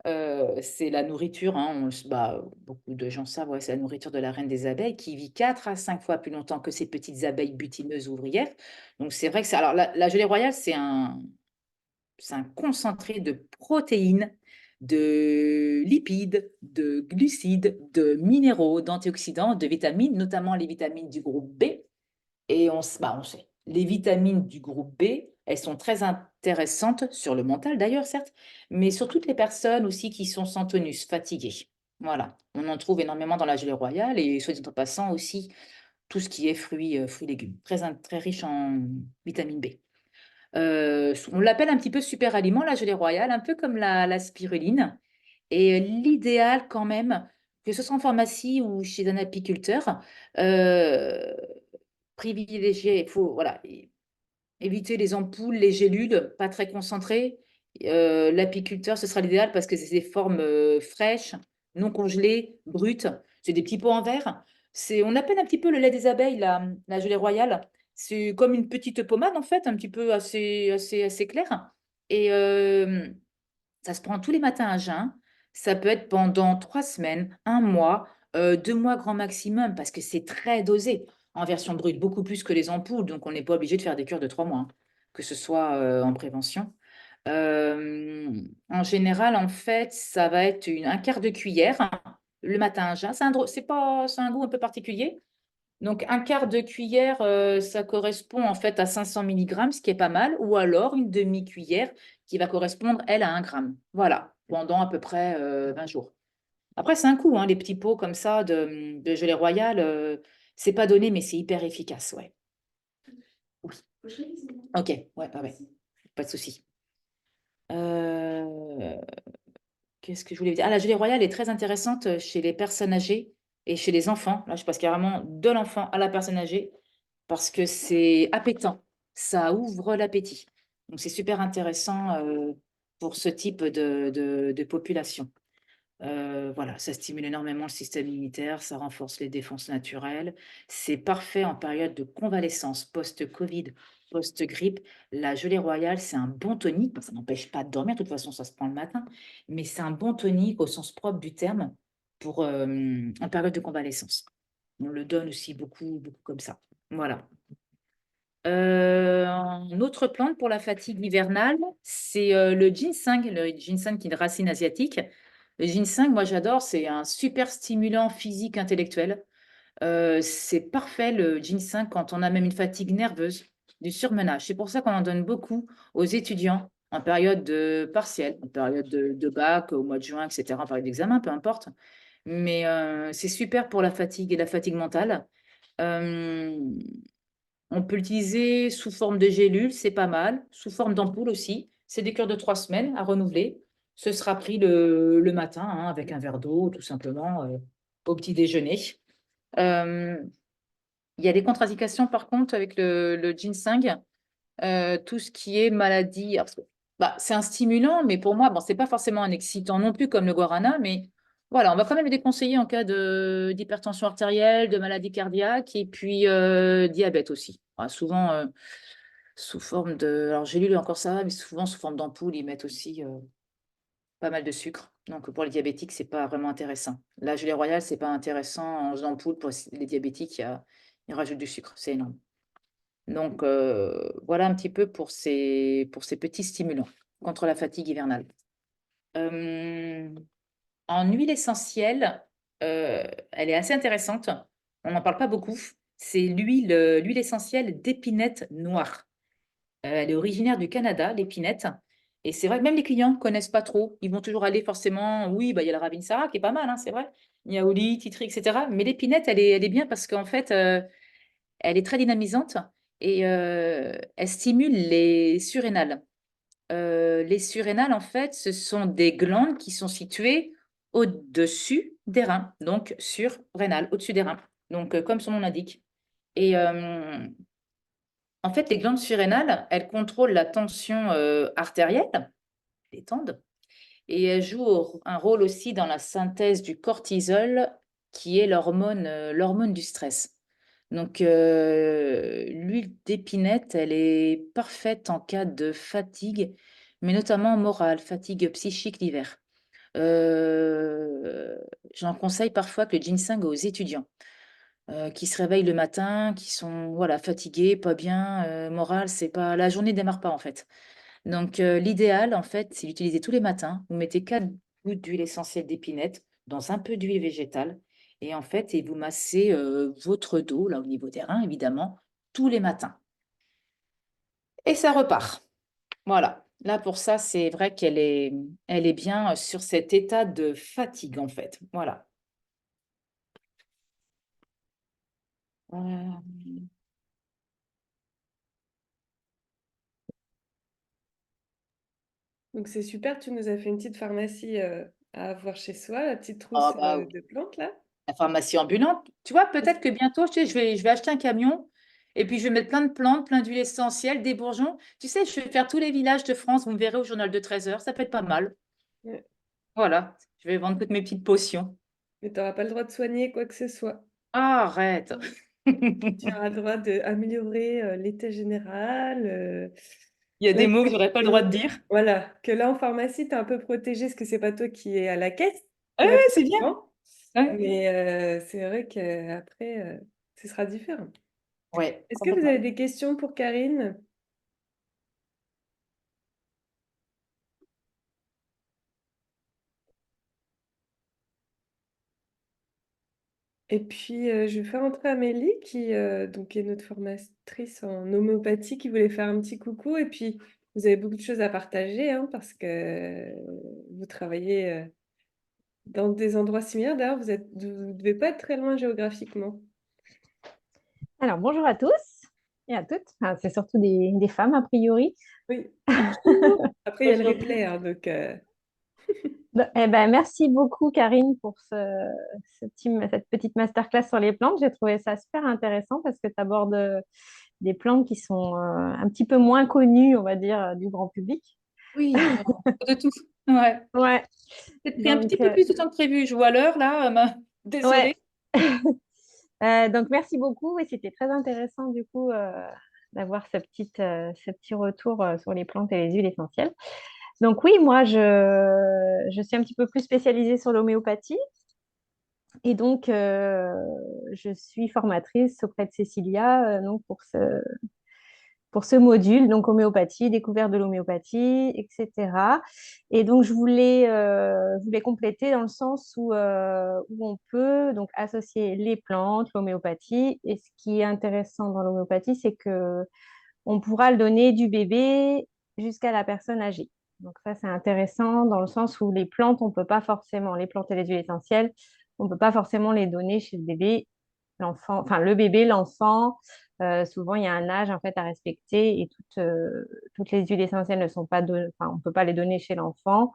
C'est la nourriture, hein, beaucoup de gens savent, ouais, c'est la nourriture de la reine des abeilles qui vit 4 à 5 fois plus longtemps que ces petites abeilles butineuses ouvrières. Donc c'est vrai que c'est. Alors la gelée royale, c'est un concentré de protéines, de lipides, de glucides, de minéraux, d'antioxydants, de vitamines, notamment les vitamines du groupe B. Et on sait, les vitamines du groupe B, elles sont très intéressantes sur le mental d'ailleurs, certes, mais sur toutes les personnes aussi qui sont sans tonus, fatiguées. Voilà, on en trouve énormément dans la gelée royale et soit dit en passant aussi tout ce qui est fruits, légumes, très riche en vitamine B. On l'appelle un petit peu super aliment, la gelée royale, un peu comme la spiruline. Et l'idéal quand même, que ce soit en pharmacie ou chez un apiculteur, euh, privilégier, il faut voilà, éviter les ampoules, les gélules, pas très concentrées. L'apiculteur, ce sera l'idéal parce que c'est des formes fraîches, non congelées, brutes. C'est des petits pots en verre. On appelle un petit peu le lait des abeilles, la gelée royale. C'est comme une petite pommade en fait, un petit peu assez claire. Et ça se prend tous les matins à jeun. Ça peut être pendant 3 semaines, un mois, 2 mois grand maximum, parce que c'est très dosé en version brute, beaucoup plus que les ampoules. Donc, on n'est pas obligé de faire des cures de 3 mois, hein, que ce soit en prévention. En général, en fait, ça va être un quart de cuillère le matin à jeun. C'est un goût un peu particulier. Donc, un quart de cuillère, ça correspond en fait à 500 milligrammes, ce qui est pas mal, ou alors une demi-cuillère qui va correspondre, elle, à 1 gramme. Voilà, pendant à peu près 20 jours. Après, c'est un coup, hein, les petits pots comme ça de gelée royale, c'est pas donné, mais c'est hyper efficace, ouais. Oui. Ok, ouais, ouais. Pas de souci. Euh, Qu'est-ce que je voulais vous dire? Ah, la gelée royale est très intéressante chez les personnes âgées et chez les enfants. Là, je passe carrément de l'enfant à la personne âgée parce que c'est appétant. Ça ouvre l'appétit. Donc, c'est super intéressant pour ce type de population. Voilà, ça stimule énormément le système immunitaire, ça renforce les défenses naturelles. C'est parfait en période de convalescence post-Covid, post-grippe. La gelée royale, c'est un bon tonique. Bon, ça n'empêche pas de dormir, de toute façon, ça se prend le matin, mais c'est un bon tonique au sens propre du terme pour, en période de convalescence. On le donne aussi beaucoup, beaucoup comme ça. Voilà. Une autre plante pour la fatigue hivernale, c'est le ginseng qui est une racine asiatique. Le ginseng, moi j'adore, c'est un super stimulant physique intellectuel. C'est parfait le ginseng quand on a même une fatigue nerveuse, du surmenage. C'est pour ça qu'on en donne beaucoup aux étudiants en période de partiel, en période de bac, au mois de juin, etc., en période d'examen, peu importe. Mais c'est super pour la fatigue et la fatigue mentale. Euh, on peut l'utiliser sous forme de gélule, c'est pas mal. Sous forme d'ampoule aussi. C'est des cures de 3 semaines à renouveler. Ce sera pris le matin hein, avec un verre d'eau, tout simplement, au petit déjeuner. Euh, il y a des contre-indications par contre avec le ginseng. Tout ce qui est maladie. Alors, bah, c'est un stimulant, mais pour moi, bon, c'est pas forcément un excitant non plus comme le guarana, mais voilà, on va quand même le déconseiller en cas d'hypertension artérielle, de maladie cardiaque et puis diabète aussi. Voilà, souvent sous forme de. Alors j'ai lu encore ça, mais souvent sous forme d'ampoule, ils mettent aussi pas mal de sucre. Donc pour les diabétiques, c'est pas vraiment intéressant. La gelée royale, c'est pas intéressant en ampoule pour les diabétiques, ils rajoutent du sucre, c'est énorme. Donc, voilà un petit peu pour ces petits stimulants contre la fatigue hivernale. Euh, En huile essentielle, elle est assez intéressante. On n'en parle pas beaucoup. C'est l'huile essentielle d'épinette noire. Elle est originaire du Canada, l'épinette. Et c'est vrai que même les clients ne connaissent pas trop. Ils vont toujours aller forcément, oui, bah, il y a le Ravinsara qui est pas mal, hein, c'est vrai. Niaouli, Titri, etc. Mais l'épinette, elle est bien parce qu'en fait, elle est très dynamisante et elle stimule les surrénales. Les surrénales, en fait, ce sont des glandes qui sont situées au-dessus des reins, donc surrénales, au-dessus des reins, donc comme son nom l'indique. Et en fait, les glandes surrénales, elles contrôlent la tension artérielle, les tendent, et elles jouent un rôle aussi dans la synthèse du cortisol, qui est l'hormone du stress. Donc, l'huile d'épinette, elle est parfaite en cas de fatigue, mais notamment morale, fatigue psychique l'hiver. Euh, J'en conseille parfois que le ginseng aux étudiants qui se réveillent le matin, qui sont voilà, fatigués, pas bien, morale, c'est pas la journée démarre pas en fait. Donc, l'idéal, en fait, c'est d'utiliser tous les matins. Vous mettez 4 gouttes d'huile essentielle d'épinette dans un peu d'huile végétale. Et en fait, et vous massez votre dos, là, au niveau des reins, évidemment, tous les matins. Et ça repart. Voilà. Là, pour ça, c'est vrai elle est bien sur cet état de fatigue, en fait. Voilà. Euh,
Donc c'est super, tu nous as fait une petite pharmacie à avoir chez soi, la petite
oh,
trousse
bah oui.
de plantes là.
La pharmacie ambulante. Tu vois, peut-être que bientôt, tu sais, je vais acheter un camion et puis je vais mettre plein de plantes, plein d'huiles essentielles, des bourgeons. Tu sais, je vais faire tous les villages de France. Vous me verrez au journal de 13 heures. Ça peut être pas mal.
Ouais.
Voilà. Je vais vendre toutes mes petites potions.
Mais tu n'auras pas le droit de soigner quoi que ce soit.
Ah, arrête.
Tu auras le droit d'améliorer l'état général.
Il y a
Là,
des mots que j'aurais pas le droit de dire.
voilà, que là en pharmacie, tu es un peu protégé parce que c'est pas toi qui es à la caisse,
Ouais, ouais, c'est bien.
naturellement.
Ouais,
Mais c'est vrai qu'après, ce sera différent.
ouais,
Est-ce que vous
complètement.
avez des questions pour Karine? Et puis, je vais faire entrer Amélie, qui donc est notre formatrice en homéopathie, qui voulait faire un petit coucou. Et puis, vous avez beaucoup de choses à partager, hein, parce que vous travaillez dans des endroits similaires. D'ailleurs, vous devez pas être très loin géographiquement.
Alors, bonjour à tous et à toutes. Enfin, c'est surtout des femmes, a priori.
Oui, bonjour. Après, il y a le
Bonjour.
replay, hein, donc
Eh ben, merci beaucoup, Karine, pour cette petite masterclass sur les plantes. J'ai trouvé ça super intéressant parce que tu abordes des plantes qui sont un petit peu moins connues, on va dire, du grand public.
Oui, de tout. Ouais.
Ouais,
J'ai pris un petit
donc,
peu plus de temps que prévu. Je vois l'heure là.
ouais.
Désolée.
Donc, merci beaucoup. Et c'était très intéressant, du coup, d'avoir ce petit retour sur les plantes et les huiles essentielles. Donc oui, moi, je suis un petit peu plus spécialisée sur l'homéopathie et donc je suis formatrice auprès de Cécilia donc pour ce module, donc homéopathie, découverte de l'homéopathie, etc. Et donc je voulais compléter dans le sens où on peut donc associer les plantes, l'homéopathie. Et ce qui est intéressant dans l'homéopathie, c'est que on pourra le donner du bébé jusqu'à la personne âgée. Donc ça, c'est intéressant dans le sens où les plantes, on peut pas forcément, les plantes et les huiles essentielles, on peut pas forcément les donner chez le bébé, l'enfant, enfin le bébé, l'enfant. Souvent, il y a un âge en fait à respecter et toutes les huiles essentielles ne sont pas enfin, on peut pas les donner chez l'enfant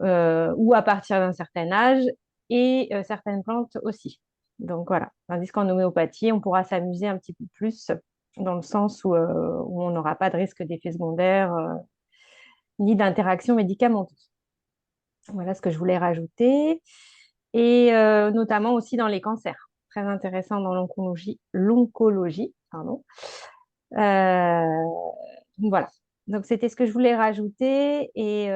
ou à partir d'un certain âge et certaines plantes aussi. Donc voilà. Tandis qu'en homéopathie, on pourra s'amuser un petit peu plus dans le sens où on n'aura pas de risque d'effets secondaires ni d'interaction médicamenteuse. Voilà ce que je voulais rajouter. Et notamment aussi dans les cancers. Très intéressant dans l'oncologie, pardon. Euh, voilà. Donc, c'était ce que je voulais rajouter. Et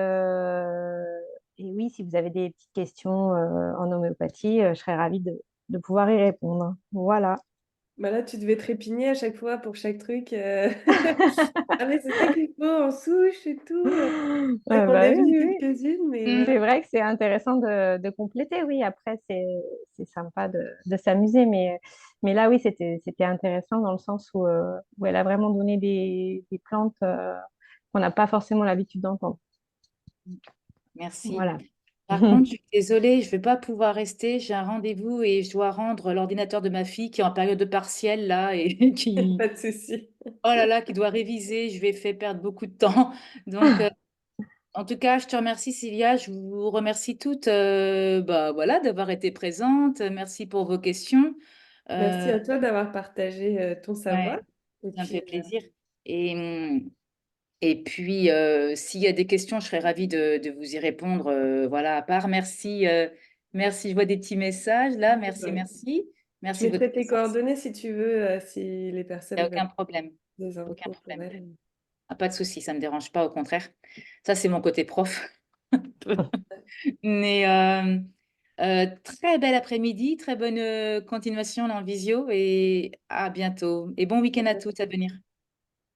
oui, si vous avez des petites questions en homéopathie, je serais ravie de pouvoir y répondre. Voilà.
bah là, tu devais trépigner à chaque fois pour chaque truc. Ah, mais c'est ça qu'il faut en souche et tout. C'est vrai qu'on
Bah
a
oui,
vu
oui, oui.
quelques-unes, mais
Mm.
voilà.
C'est vrai que c'est intéressant de compléter, oui. Après, c'est sympa de s'amuser, mais là, oui, c'était intéressant dans le sens où elle a vraiment donné des plantes qu'on n'a pas forcément l'habitude d'entendre.
Merci.
Voilà.
Par contre, je suis désolée, je ne vais pas pouvoir rester. J'ai un rendez-vous et je dois rendre l'ordinateur de ma fille qui est en période de partiel là et
Pas de souci.
oh là là, qui doit réviser. Je vais faire perdre beaucoup de temps. Donc, en tout cas, je te remercie, Sylvia. Je vous remercie toutes bah, voilà, d'avoir été présentes. Merci pour vos questions.
Merci
Euh,
à toi d'avoir partagé ton savoir.
ouais,
Et
ça me
puis,
fait plaisir. Et, et puis, s'il y a des questions, je serais ravie de vous y répondre. Voilà, à part. Merci. Merci. Je vois des petits messages là. Merci,
bah,
merci.
je
Merci de votre
mettrai tes
présence.
coordonnées si tu veux, si les
Il n'y a
personnes veulent
aucun problème.
des
Aucun
infos pour
problème.
elles.
Ah, pas de souci, ça ne me dérange pas, au contraire. Ça, c'est mon côté prof. Mais très bel après-midi, très bonne continuation là en visio et à bientôt. Et bon week-end à tous à venir.